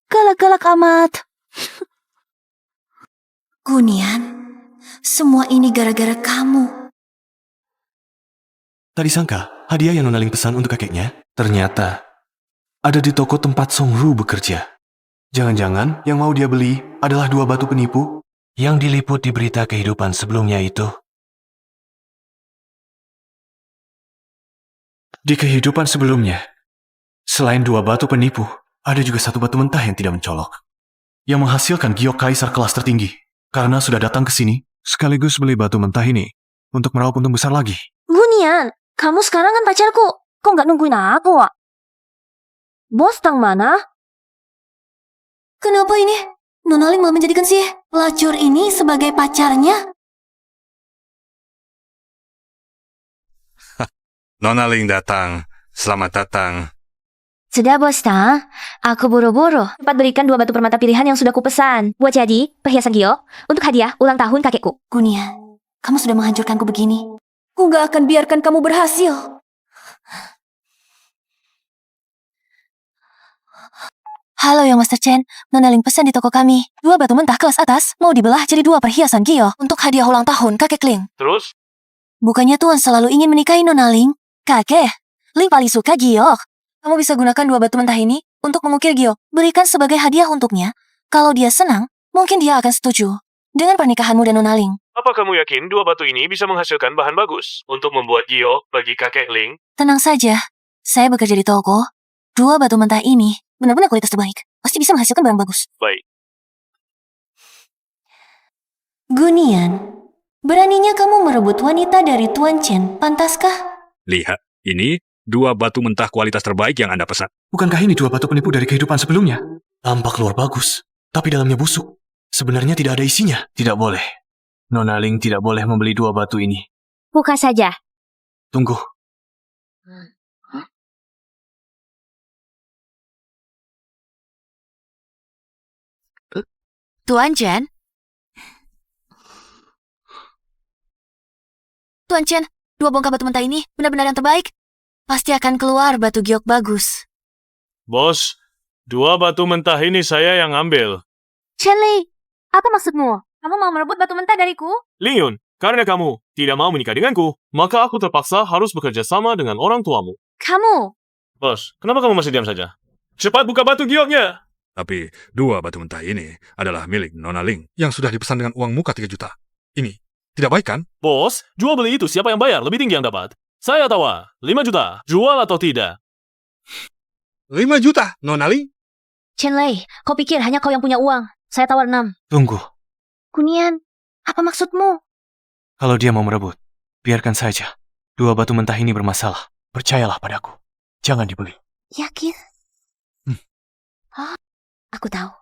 galak-galak amat. Gunian, semua ini gara-gara kamu. Tadi sangka, hadiah yang Nona Ling pesan untuk kakeknya, ternyata ada di toko tempat Songru bekerja. Jangan-jangan yang mau dia beli adalah 2 batu penipu yang diliput di berita kehidupan sebelumnya itu. Di kehidupan sebelumnya, selain 2 batu penipu, ada juga 1 batu mentah yang tidak mencolok. Yang menghasilkan giok kaisar kelas tertinggi. Karena sudah datang ke sini, sekaligus beli batu mentah ini untuk meraup untung besar lagi. Gunian, kamu sekarang kan pacarku. Kok nggak nungguin aku, Wak? Bos tang mana? Kenapa ini? Nona Ling mau menjadikan si pelacur ini sebagai pacarnya? Nona Ling datang. Selamat datang. Sudah bos tang, aku buru-buru. Cepat berikan 2 batu permata pilihan yang sudah kupesan. Buat jadi perhiasan giok untuk hadiah ulang tahun kakekku. Gunian, kamu sudah menghancurkanku begini. Ku gak akan biarkan kamu berhasil. Halo yang Master Chen, Nona Ling pesan di toko kami. 2 batu mentah kelas atas mau dibelah jadi 2 perhiasan giok untuk hadiah ulang tahun kakek Ling. Terus? Bukannya Tuan selalu ingin menikahi Nona Ling? Kakek, Ling paling suka giok. Kamu bisa gunakan 2 batu mentah ini untuk mengukir giok. Berikan sebagai hadiah untuknya. Kalau dia senang, mungkin dia akan setuju dengan pernikahanmu dan Nona Ling. Apa kamu yakin 2 batu ini bisa menghasilkan bahan bagus untuk membuat giok bagi kakek Ling? Tenang saja, saya bekerja di toko. 2 batu mentah ini benar-benar kualitas terbaik. Pasti bisa menghasilkan barang bagus. Baik. Gunian, beraninya kamu merebut wanita dari Tuan Chen, pantaskah? Lihat, ini 2 batu mentah kualitas terbaik yang Anda pesan. Bukankah ini 2 batu penipu dari kehidupan sebelumnya? Tampak luar bagus, tapi dalamnya busuk. Sebenarnya tidak ada isinya. Tidak boleh. Nona Ling tidak boleh membeli 2 batu ini. Buka saja. Tunggu. Tuan Chen? Tuan Chen, 2 bongkah batu mentah ini benar-benar yang terbaik. Pasti akan keluar batu giok bagus. Bos, 2 batu mentah ini saya yang ambil. Chen Li, apa maksudmu? Kamu mau merebut batu mentah dariku? Ling Yun, karena kamu tidak mau menikah denganku, maka aku terpaksa harus bekerja sama dengan orang tuamu. Kamu? Bos, kenapa kamu masih diam saja? Cepat buka batu gioknya! Tapi 2 batu mentah ini adalah milik Nona Ling yang sudah dipesan dengan uang muka 3 juta. Ini tidak baik kan? Bos, jual beli itu siapa yang bayar lebih tinggi yang dapat. Saya tawa, 5 juta. Jual atau tidak? 5 juta, Nona Ling? Chen Lei, kau pikir hanya kau yang punya uang? Saya tawar 6. Tunggu. Kunian, apa maksudmu? Kalau dia mau merebut, biarkan saja. 2 batu mentah ini bermasalah. Percayalah padaku. Jangan dibeli. Yakin? Oh, aku tahu.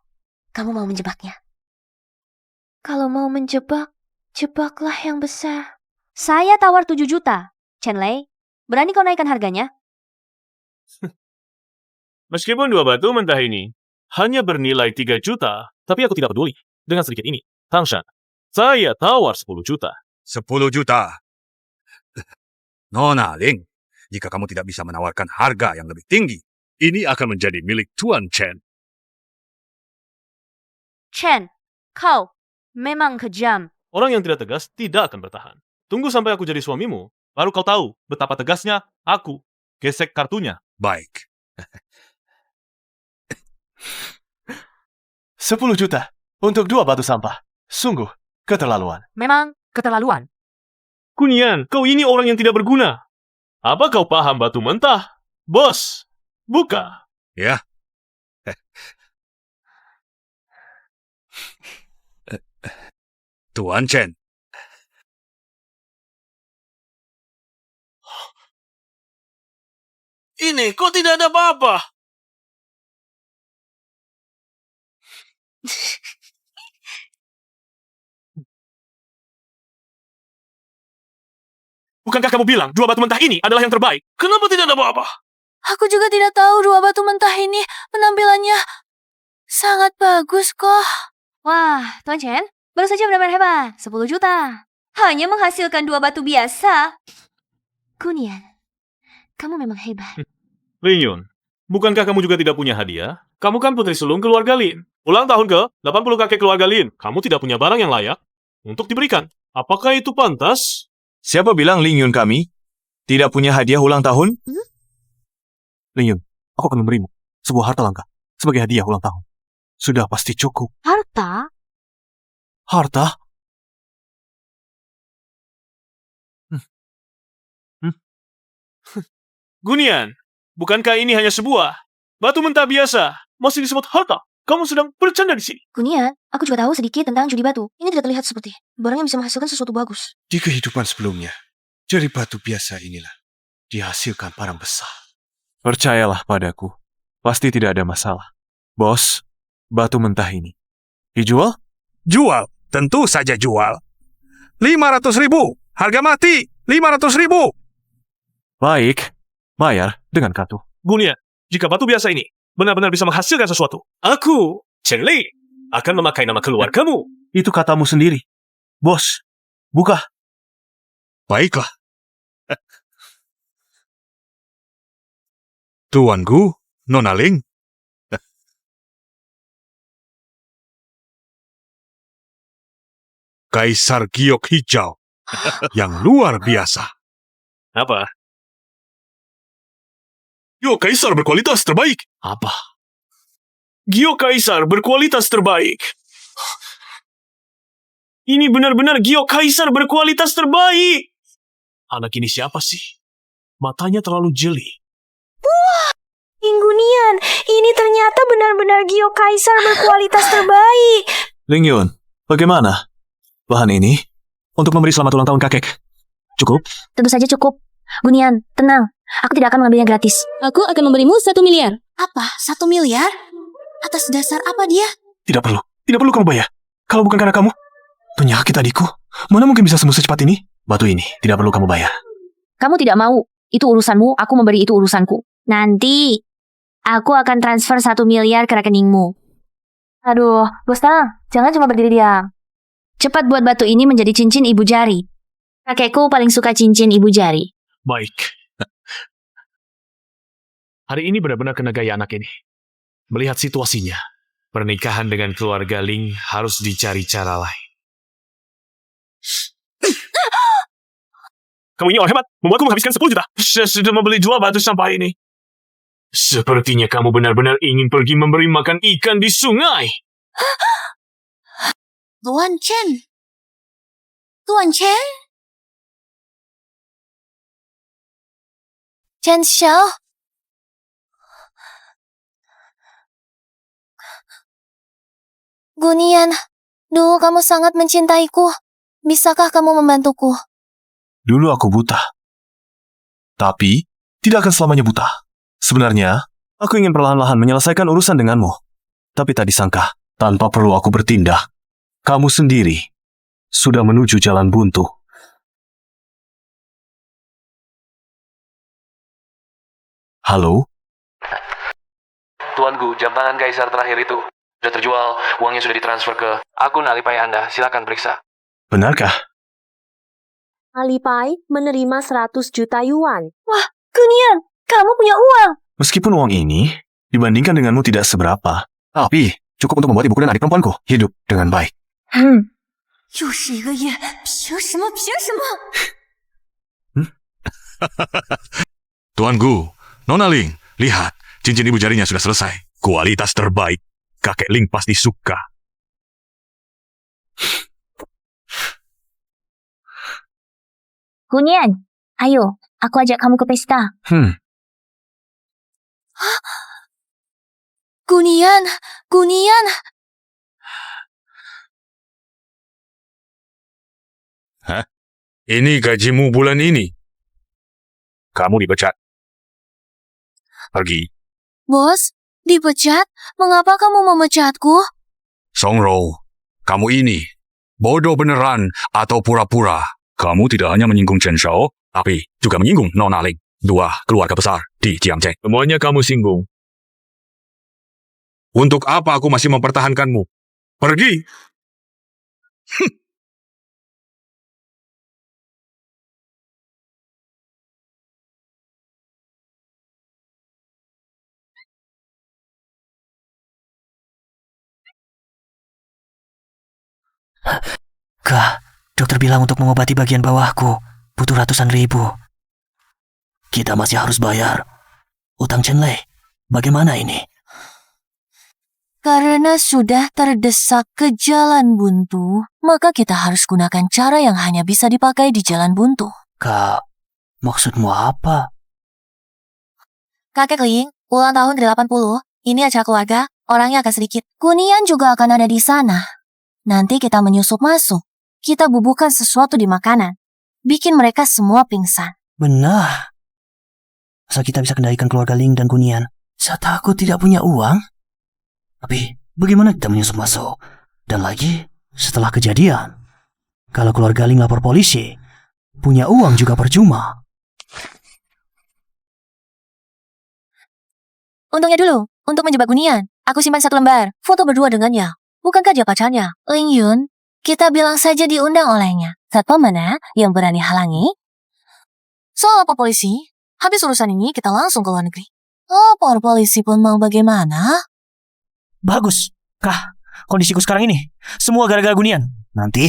Kamu mau menjebaknya. Kalau mau menjebak, jebaklah yang besar. Saya tawar 7 juta. Chen Lei, berani kau naikkan harganya? Meskipun 2 batu mentah ini hanya bernilai 3 juta, tapi aku tidak peduli. Dengan sedikit ini, Tangshan, saya tawar 10 juta. 10 juta. Nona Ling, jika kamu tidak bisa menawarkan harga yang lebih tinggi, ini akan menjadi milik Tuan Chen. Chen, kau memang kejam. Orang yang tidak tegas tidak akan bertahan. Tunggu sampai aku jadi suamimu, baru kau tahu betapa tegasnya aku. Gesek kartunya. Baik. 10 juta untuk 2 batu sampah. Sungguh keterlaluan. Memang keterlaluan. Kunian, kau ini orang yang tidak berguna. Apa kau paham batu mentah? Bos, buka. Ya. Tuan Chen. Ini kok tidak ada apa-apa? Bukankah kamu bilang 2 batu mentah ini adalah yang terbaik? Kenapa tidak ada apa-apa? Aku juga tidak tahu 2 batu mentah ini penampilannya sangat bagus kok. Wah, Tuan Chen, baru saja benar-benar hebat. 10 juta. Hanya menghasilkan 2 batu biasa. Kunian, kamu memang hebat. Ling Yun, bukankah kamu juga tidak punya hadiah? Kamu kan putri sulung keluarga Lin. Ulang tahun ke 80 kakek keluarga Lin. Kamu tidak punya barang yang layak untuk diberikan. Apakah itu pantas? Siapa bilang Ling Yun kami tidak punya hadiah ulang tahun? Ling Yun, aku akan memberimu sebuah harta langka sebagai hadiah ulang tahun. Sudah pasti cukup. Harta? Harta? Gunian, bukankah ini hanya sebuah batu mentah biasa? Masih disebut harta? Kamu sedang bercanda di sini. Kunian, aku juga tahu sedikit tentang judi batu. Ini tidak terlihat seperti barang yang bisa menghasilkan sesuatu bagus. Di kehidupan sebelumnya, dari batu biasa inilah dihasilkan barang besar. Percayalah padaku, pasti tidak ada masalah. Bos, batu mentah ini dijual? Jual, tentu saja jual. 500.000, harga mati, 500.000. Baik, bayar dengan kartu. Gunian, jika batu biasa ini benar-benar bisa menghasilkan sesuatu, aku, Chen Lei, akan memakai nama keluargamu. Itu katamu sendiri. Bos, buka. Baiklah. Tuanku, Nona Ling. Kaisar giok hijau yang luar biasa. Apa? Giok Kaisar berkualitas terbaik. Apa? Giok Kaisar berkualitas terbaik. Ini benar-benar Giok Kaisar berkualitas terbaik. Anak ini siapa sih? Matanya terlalu jeli. Wah, Inggunian, ini ternyata benar-benar Giok Kaisar berkualitas terbaik. Ling Yun, bagaimana? Bahan ini untuk memberi selamat ulang tahun kakek. Cukup? Tentu saja cukup. Gunian, tenang. Aku tidak akan mengambilnya gratis. Aku akan memberimu 1 miliar. Apa? 1 miliar? Atas dasar apa dia? Tidak perlu. Tidak perlu kamu bayar. Kalau bukan karena kamu, penyakit adikku, mana mungkin bisa sembuh secepat ini? Batu ini tidak perlu kamu bayar. Kamu tidak mau. Itu urusanmu, aku memberi itu urusanku. Nanti, aku akan transfer 1 miliar ke rekeningmu. Aduh, Bos Tang, jangan cuma berdiri diam. Cepat buat batu ini menjadi cincin ibu jari. Kakekku paling suka cincin ibu jari. Baik. Hari ini benar-benar kena gaya anak ini. Melihat situasinya, pernikahan dengan keluarga Ling harus dicari cara lain. Kamu ini orang hebat, membuatku menghabiskan 10 juta. Saya sudah membeli 2 batu sampah ini. Sepertinya kamu benar-benar ingin pergi memberi makan ikan di sungai. Tuan Chen. Tuan Chen? Chen Xiao? Gunian, dulu kamu sangat mencintaiku. Bisakah kamu membantuku? Dulu aku buta. Tapi, tidak akan selamanya buta. Sebenarnya, aku ingin perlahan-lahan menyelesaikan urusan denganmu. Tapi tak disangka, tanpa perlu aku bertindak, kamu sendiri sudah menuju jalan buntu. Halo? Tuanku, jam tangan kaisar terakhir itu sudah terjual, uangnya sudah ditransfer ke akun Alipay Anda. Silakan periksa. Benarkah? Alipay menerima 100 juta yuan. Wah, Gunian, kamu punya uang. Meskipun uang ini dibandingkan denganmu tidak seberapa, tapi cukup untuk membuat ibuku dan adik perempuanku hidup dengan baik. 又是一个月，凭什么？凭什么？ Tuanku, Nona Ling, lihat, cincin ibu jarinya sudah selesai. Kualitas terbaik. Kakek Ling pasti suka. Gunian, ayo, aku ajak kamu ke pesta. Gunian, Gunian. Hah? Ini gajimu bulan ini. Kamu dipecat. Pergi. Bos, dipecat? Mengapa kamu memecatku? Songro, kamu ini bodoh beneran atau pura-pura? Kamu tidak hanya menyinggung Chen Shao, tapi juga menyinggung Nona Ling, dua keluarga besar di Jiangzheng. Semuanya kamu singgung. Untuk apa aku masih mempertahankanmu? Pergi! Kak, dokter bilang untuk mengobati bagian bawahku butuh ratusan ribu. Kita masih harus bayar utang Chen Lei. Bagaimana ini? Karena sudah terdesak ke jalan buntu, maka kita harus gunakan cara yang hanya bisa dipakai di jalan buntu. Kak, maksudmu apa? Kakek Ling, ulang tahun ke-80. Ini acara keluarga, orangnya akan sedikit. Gunian juga akan ada di sana. Nanti kita menyusup masuk. Kita bubuhkan sesuatu di makanan. Bikin mereka semua pingsan. Benar. Masa kita bisa kendalikan keluarga Ling dan Gunian? Saat aku tidak punya uang. Tapi bagaimana kita menyusup masuk? Dan lagi setelah kejadian, kalau keluarga Ling lapor polisi, punya uang juga percuma. Untungnya dulu, untuk menjebak Gunian, aku simpan 1 lembar, foto berdua dengannya. Bukankah dia pacarnya? Ling Yun, kita bilang saja diundang olehnya. Satpam mana yang berani halangi? Soal lapor polisi, habis urusan ini kita langsung ke luar negeri. Lapor polisi pun mau bagaimana? Bagus. Kah, kondisiku sekarang ini, semua gara-gara Gunian. Nanti,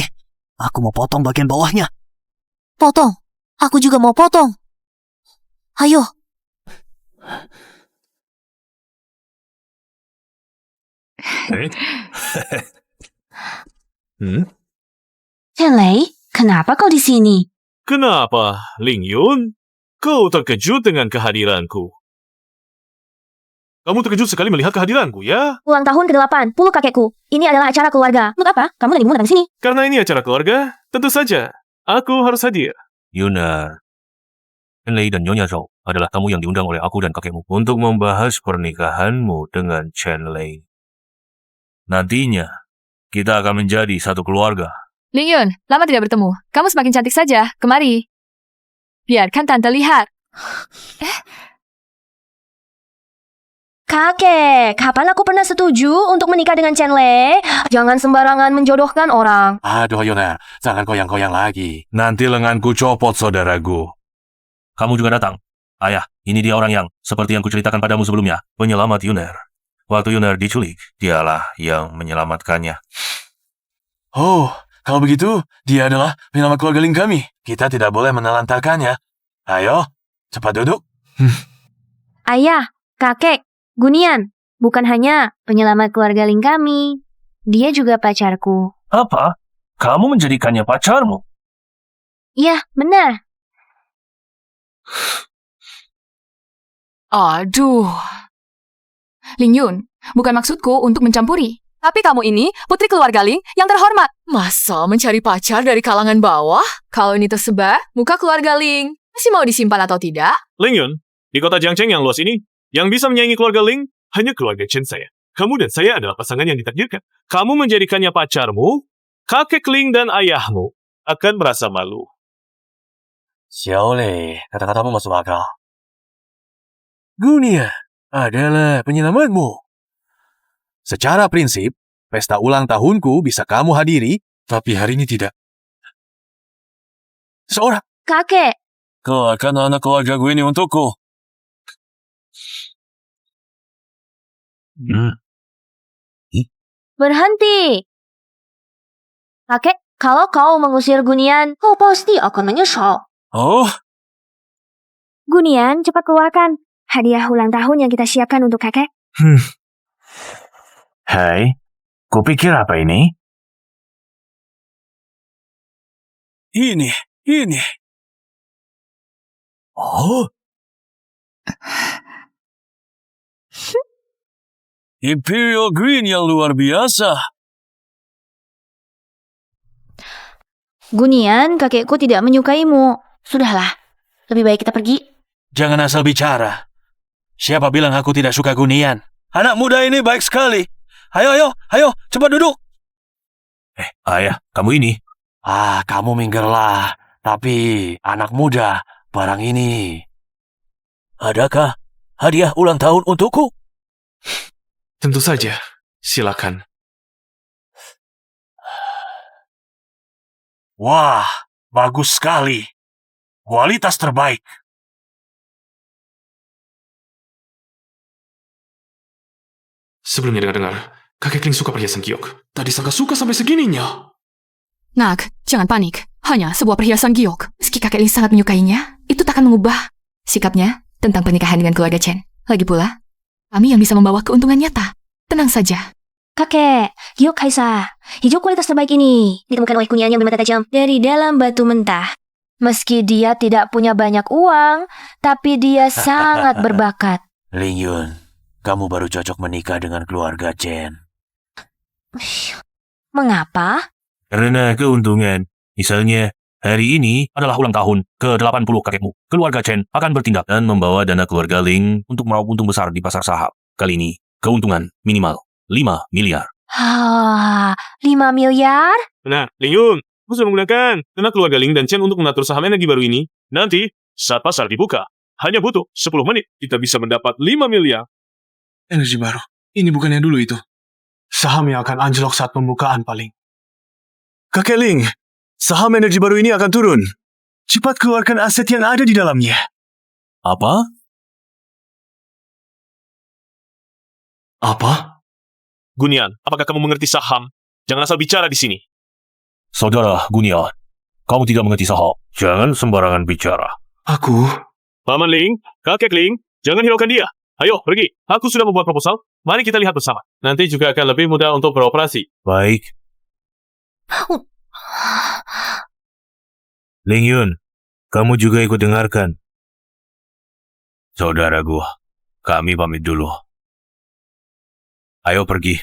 aku mau potong bagian bawahnya. Potong? Aku juga mau potong. Ayo. Chen Lei, kenapa kau di sini? Kenapa, Ling Yun? Kau terkejut dengan kehadiranku. Kamu terkejut sekali melihat kehadiranku, ya? Ulang tahun ke-80 kakekku. Ini adalah acara keluarga. Untuk apa? Kamu lagi datang di sini. Karena ini acara keluarga, tentu saja. Aku harus hadir. Yunar, Chen Lei dan Nyonya Zhou adalah tamu yang diundang oleh aku dan kakekmu untuk membahas pernikahanmu dengan Chen Lei. Nantinya, kita akan menjadi satu keluarga. Ling Yun, lama tidak bertemu. Kamu semakin cantik saja. Kemari. Biarkan Tante lihat. Kakek, kapan aku pernah setuju untuk menikah dengan Chen Lei? Jangan sembarangan menjodohkan orang. Aduh, Yona, jangan koyang-koyang lagi. Nanti lenganku copot, saudaraku. Kamu juga datang. Ayah, ini dia orang yang, seperti yang kuceritakan padamu sebelumnya, penyelamat Yunar. Waktu Yunar diculik, dialah yang menyelamatkannya. Oh, kalau begitu, dia adalah penyelamat keluarga Ling kami. Kita tidak boleh menelantarkannya. Ayo, cepat duduk. Ayah, kakek, Gunian, bukan hanya penyelamat keluarga Ling kami. Dia juga pacarku. Apa? Kamu menjadikannya pacarmu? Iya, benar. Aduh. Ling Yun, bukan maksudku untuk mencampuri. Tapi kamu ini putri keluarga Ling yang terhormat. Masa mencari pacar dari kalangan bawah? Kalau ini tersebar, muka keluarga Ling masih mau disimpan atau tidak? Ling Yun, di kota Jiangcheng yang luas ini, yang bisa menyaingi keluarga Ling hanya keluarga Chen saya. Kamu dan saya adalah pasangan yang ditakdirkan. Kamu menjadikannya pacarmu, kakek Ling dan ayahmu akan merasa malu. Xiaolei, kata-katamu masuk akal. Gunia adalah penyelamatmu. Secara prinsip, pesta ulang tahunku bisa kamu hadiri, tapi hari ini tidak. Seorang. Kakek, Kau akan anak keluarga gue ini untukku. berhenti. Kakek, kalau kau mengusir Gunian, kau pasti akan menyesal. Oh, Gunian, cepat keluarkan hadiah ulang tahun yang kita siapkan untuk kakek. Hai, kupikir apa ini? ini. Oh. Imperial Green yang luar biasa. Gunian, kakekku tidak menyukaimu. Sudahlah, lebih baik kita pergi. Jangan asal bicara. Siapa bilang aku tidak suka Gunian? Anak muda ini baik sekali. Ayo, cepat duduk. Ayah, kamu ini. Kamu minggirlah. Tapi anak muda, barang ini. Adakah hadiah ulang tahun untukku? Tentu saja, silakan. Wah, bagus sekali. Kualitas terbaik. Sebelumnya dengar-dengar, kakek Ling suka perhiasan giok. Tak disangka suka sampai segininya. Nak, jangan panik. Hanya sebuah perhiasan giok. Meski kakek Ling sangat menyukainya, itu takkan mengubah sikapnya tentang pernikahan dengan keluarga Chen. Lagi pula, kami yang bisa membawa keuntungan nyata. Tenang saja. Kakek, giok Kaisa. Hijau kualitas terbaik ini ditemukan oleh Gunian yang bermata tajam dari dalam batu mentah. Meski dia tidak punya banyak uang, tapi dia sangat berbakat. Ling Yun, kamu baru cocok menikah dengan keluarga Chen. Mengapa? Karena keuntungan. Misalnya, hari ini adalah ulang tahun ke-80 kakekmu. Keluarga Chen akan bertindak dan membawa dana keluarga Ling untuk meraup untung besar di pasar saham. Kali ini, keuntungan minimal 5 miliar. 5 miliar? Benar, Ling Yun, aku sudah menggunakan dana keluarga Ling dan Chen untuk mengatur saham energi baru ini. Nanti, saat pasar dibuka, hanya butuh 10 menit, kita bisa mendapat 5 miliar. Energi baru. Ini bukan yang dulu itu. Saham yang akan anjlok saat pembukaan paling. Kakek Ling, saham energi baru ini akan turun. Cepat keluarkan aset yang ada di dalamnya. Apa? Apa? Gunian, apakah kamu mengerti saham? Jangan asal bicara di sini. Saudara Gunian, kamu tidak mengerti saham. Jangan sembarangan bicara. Aku? Paman Ling, kakek Ling, jangan hiraukan dia. Ayo, pergi. Aku sudah membuat proposal. Mari kita lihat bersama. Nanti juga akan lebih mudah untuk beroperasi. Baik. Ling Yun, kamu juga ikut dengarkan. Saudara gua, kami pamit dulu. Ayo pergi.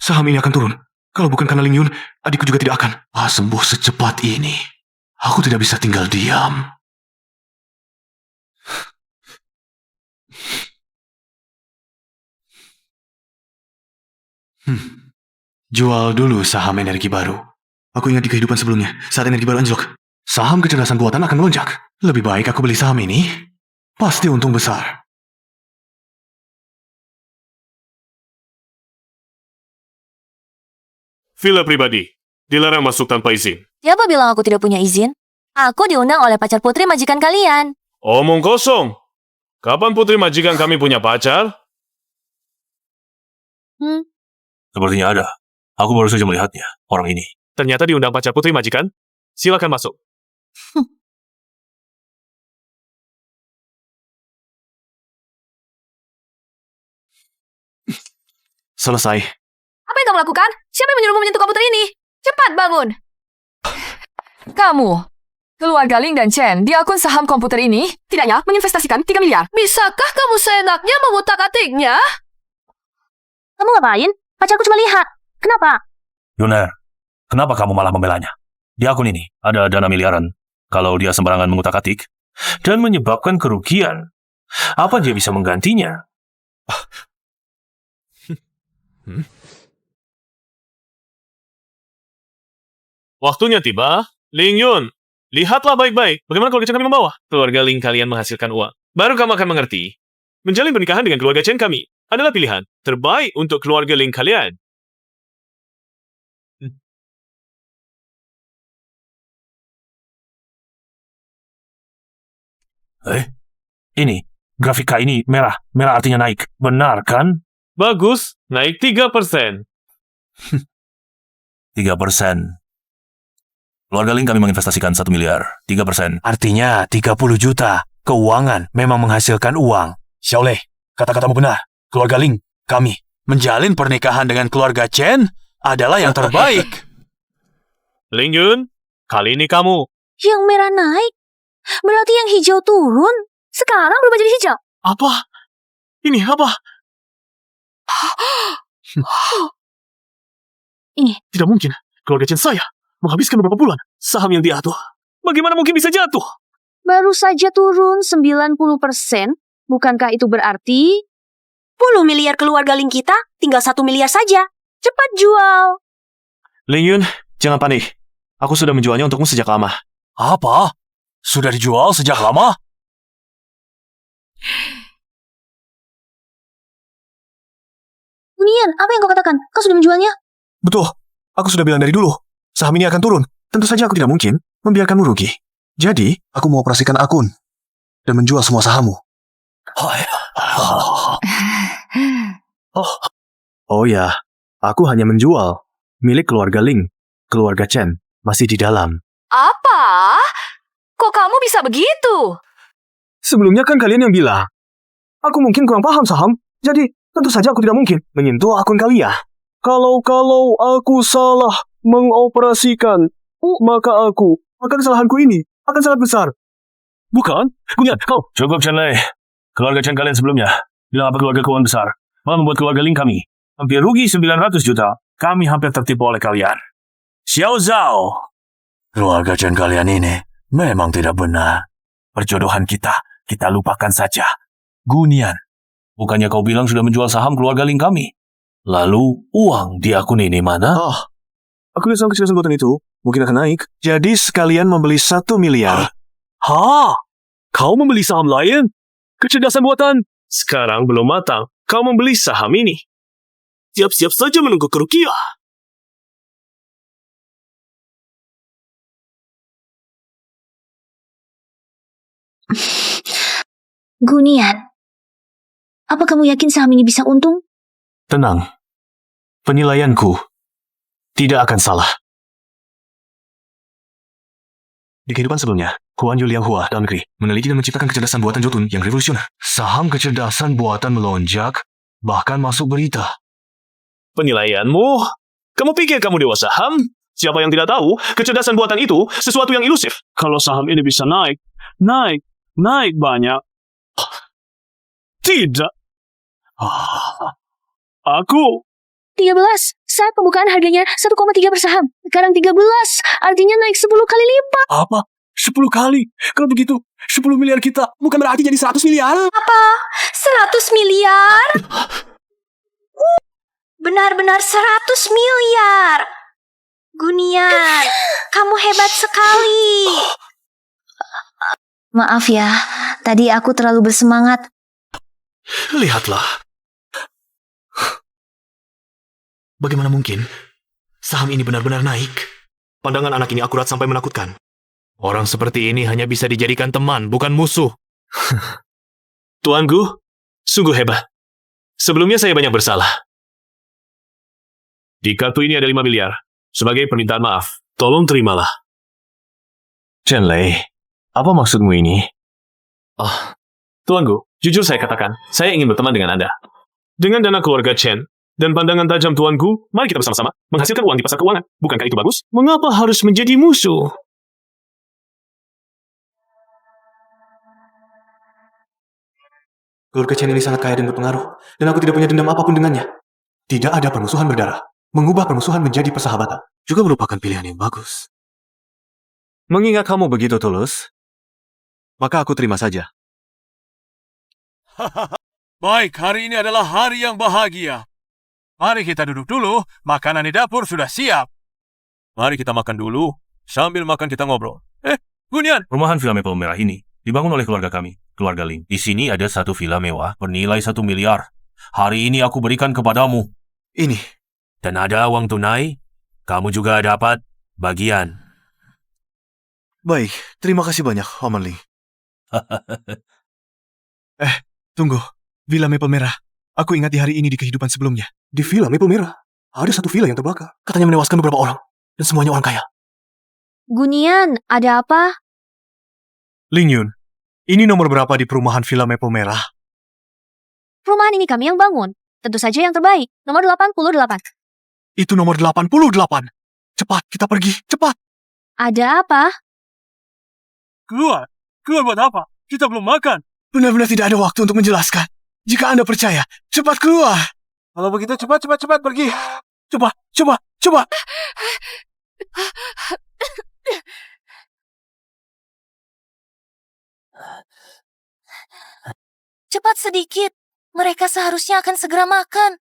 Saham ini akan turun. Kalau bukan karena Ling Yun, adikku juga tidak akan sembuh secepat ini. Aku tidak bisa tinggal diam. Jual dulu saham energi baru. Aku ingat di kehidupan sebelumnya, saat energi baru anjlok, saham kecerdasan buatan akan melonjak. Lebih baik aku beli saham ini. Pasti untung besar. Villa pribadi. Dilarang masuk tanpa izin. Siapa bilang aku tidak punya izin? Aku diundang oleh pacar putri majikan kalian. Omong kosong. Kapan putri majikan kami punya pacar? Sepertinya ada. Aku baru saja melihatnya, orang ini. Ternyata diundang pacar putri majikan. Silakan masuk. Selesai. Apa yang kamu lakukan? Siapa yang menyuruhmu menyentuh komputer ini? Cepat bangun! Kamu, keluarga Ling dan Chen, di akun saham komputer ini, tidaknya menginvestasikan 3 miliar. Bisakah kamu seenaknya mengutak-atiknya? Kamu ngapain? Pacarku cuma lihat. Kenapa? Yuner, kenapa kamu malah membelanya? Di akun ini ada dana miliaran. Kalau dia sembarangan mengutak-atik dan menyebabkan kerugian, apa dia bisa menggantinya? Waktunya tiba. Ling Yun, lihatlah baik-baik. Bagaimana keluarga Chen kami membawa? Keluarga Ling kalian menghasilkan uang. Baru kamu akan mengerti. Menjalin pernikahan dengan keluarga Chen kami adalah pilihan terbaik untuk keluarga Ling kalian. Ini, grafika ini merah. Merah artinya naik. Benar kan? Bagus, naik 3%. 3%. Keluarga Ling kami menginvestasikan 1 miliar. 3%. Artinya 30 juta. Keuangan memang menghasilkan uang. Xiaolei, kata-katamu benar. Keluarga Ling, kami menjalin pernikahan dengan keluarga Chen adalah yang terbaik. Ling Yun, kali ini kamu. Yang merah naik? Berarti yang hijau turun? Sekarang berubah jadi hijau? Apa? Ini apa? Ini. Tidak mungkin. Keluarga Chen saya menghabiskan beberapa bulan saham yang diatur. Bagaimana mungkin bisa jatuh? Baru saja turun 90%. Bukankah itu berarti 10 miliar keluarga Ling kita tinggal 1 miliar saja? Cepat jual. Ling Yun, jangan panik. Aku sudah menjualnya untukmu sejak lama. Apa? Sudah dijual sejak lama? Nian, apa yang kau katakan? Kau sudah menjualnya? Betul. Aku sudah bilang dari dulu. Saham ini akan turun. Tentu saja aku tidak mungkin membiarkanmu rugi. Jadi, aku mau operasikan akun dan menjual semua sahammu. Oh ya, aku hanya menjual milik keluarga Ling. Keluarga Chen masih di dalam. Apa? Kok kamu bisa begitu? Sebelumnya kan kalian yang bilang, aku mungkin kurang paham saham, jadi tentu saja aku tidak mungkin menyentuh akun kalian. Kalau aku salah mengoperasikan, maka kesalahanku ini akan sangat besar. Bukan? Gunian, kau. Cukup, Chen Lei. Keluarga Chen kalian sebelumnya bilang apa keluarga keuangan besar, malah membuat keluarga Ling kami hampir rugi 900 juta. Kami hampir tertipu oleh kalian. Xiao Zhao. Keluarga Chen kalian ini memang tidak benar. Perjodohan kita lupakan saja. Gunian, bukannya kau bilang sudah menjual saham keluarga Ling kami? Lalu uang di akun ini mana? Aku lihat saham kecerdasan buatan itu mungkin akan naik. Jadi sekalian membeli 1 miliar. Kau membeli saham lain? Kecerdasan buatan? Sekarang belum matang. Kau membeli saham ini. Siap-siap saja menunggu kerugian. Gunian, apa kamu yakin saham ini bisa untung? Tenang. Penilaianku tidak akan salah. Di kehidupan sebelumnya, Huan Yu Liang Hua dalam negeri meneliti dan menciptakan kecerdasan buatan Jotun yang revolusioner. Saham kecerdasan buatan melonjak, bahkan masuk berita. Penilaianmu? Kamu pikir kamu dewa saham? Siapa yang tidak tahu, kecerdasan buatan itu sesuatu yang ilusif. Kalau saham ini bisa naik banyak. Tidak. Aku 13. Saat pembukaan harganya 1,3 per saham. Sekarang 13. Artinya naik 10 kali lipat. Apa? 10 kali? Kalau begitu, 10 miliar kita bukan berarti jadi 100 miliar? Apa? 100 miliar? Benar-benar 100 miliar. Gunian, kamu hebat sekali. Maaf ya, tadi aku terlalu bersemangat. Lihatlah. Bagaimana mungkin saham ini benar-benar naik? Pandangan anak ini akurat sampai menakutkan. Orang seperti ini hanya bisa dijadikan teman, bukan musuh. Tuanku, sungguh hebat. Sebelumnya saya banyak bersalah. Di kartu ini ada 5 miliar. Sebagai permintaan maaf, tolong terimalah. Chen Lei, apa maksudmu ini? Tuanku, jujur saya katakan, saya ingin berteman dengan Anda. Dengan dana keluarga Chen dan pandangan tajam tuanku, mari kita bersama-sama menghasilkan uang di pasar keuangan. Bukankah itu bagus? Mengapa harus menjadi musuh? Keluarga Chen ini sangat kaya dan berpengaruh, dan aku tidak punya dendam apapun dengannya. Tidak ada permusuhan berdarah. Mengubah permusuhan menjadi persahabatan juga merupakan pilihan yang bagus. Mengingat kamu begitu tulus, maka aku terima saja. Baik, hari ini adalah hari yang bahagia. Mari kita duduk dulu, makanan di dapur sudah siap. Mari kita makan dulu, sambil makan kita ngobrol. Gunian! Rumahan Villa Maple Merah ini dibangun oleh keluarga kami, keluarga Ling. Di sini ada satu villa mewah bernilai 1 miliar. Hari ini aku berikan kepadamu. Ini. Dan ada uang tunai, kamu juga dapat bagian. Baik, terima kasih banyak, Oman Ling. Tunggu. Villa Maple Merah. Aku ingat di hari ini di kehidupan sebelumnya. Di Villa Maple Merah, ada satu villa yang terbakar. Katanya menewaskan beberapa orang. Dan semuanya orang kaya. Gunian, ada apa? Ling Yun, ini nomor berapa di perumahan Villa Maple Merah? Perumahan ini kami yang bangun. Tentu saja yang terbaik. Nomor 88. Itu nomor 88. Cepat, kita pergi. Cepat. Ada apa? Keluar buat apa? Kita belum makan. Benar-benar tidak ada waktu untuk menjelaskan. Jika Anda percaya, cepat keluar. Kalau begitu cepat pergi. Coba. Cepat sedikit. Mereka seharusnya akan segera makan.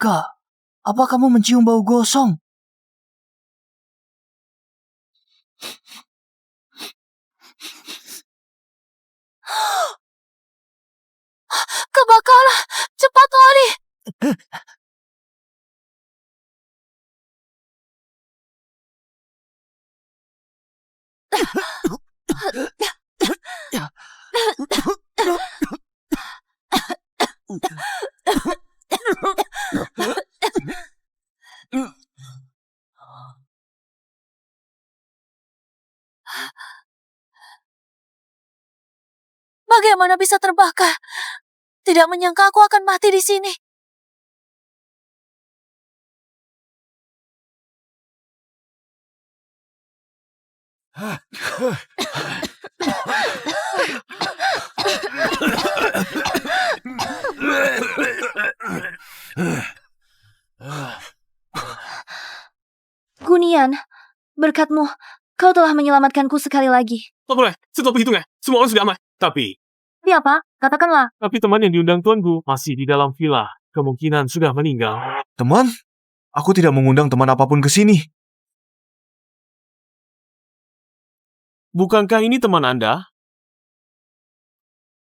Kak, apa kamu mencium bau gosong? Kebakaran! Cepat lari! Bagaimana bisa terbakar? Tidak menyangka aku akan mati di sini. Gunian, berkatmu, kau telah menyelamatkanku sekali lagi. Tak boleh, setelah berhitungnya, semua orang sudah aman. Tapi apa? Katakanlah. Tapi teman yang diundang tuanku masih di dalam villa. Kemungkinan sudah meninggal. Teman? Aku tidak mengundang teman apapun ke sini. Bukankah ini teman Anda?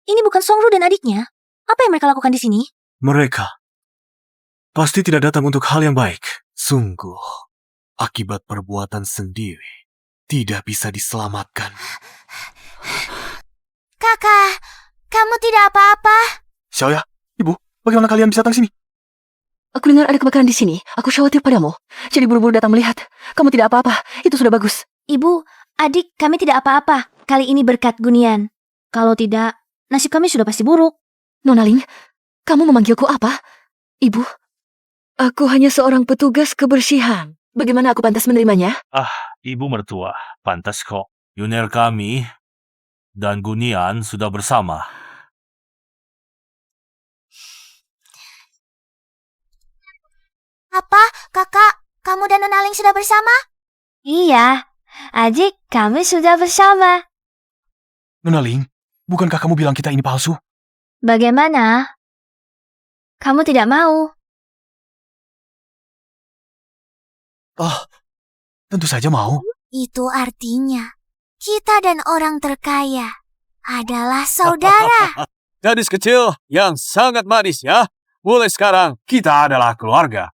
Ini bukan Songru dan adiknya. Apa yang mereka lakukan di sini? Mereka pasti tidak datang untuk hal yang baik. Sungguh, akibat perbuatan sendiri tidak bisa diselamatkan. Kakak, kamu tidak apa-apa? Xiaoya, Ibu, bagaimana kalian bisa datang sini? Aku dengar ada kebakaran di sini. Aku khawatir padamu. Jadi buru-buru datang melihat. Kamu tidak apa-apa. Itu sudah bagus. Ibu, adik, kami tidak apa-apa. Kali ini berkat Gunian. Kalau tidak, nasib kami sudah pasti buruk. Nona Ling, kamu memanggilku apa? Ibu, aku hanya seorang petugas kebersihan. Bagaimana aku pantas menerimanya? Ibu mertua, pantas kok. Yuner kami dan Gunian sudah bersama. Apa, kakak? Kamu dan Nona Ling sudah bersama? Iya, adik, kami sudah bersama. Nona Ling, bukankah kamu bilang kita ini palsu? Bagaimana? Kamu tidak mau? Tentu saja mau. Itu artinya kita dan orang terkaya adalah saudara. Gadis kecil yang sangat manis ya. Mulai sekarang kita adalah keluarga.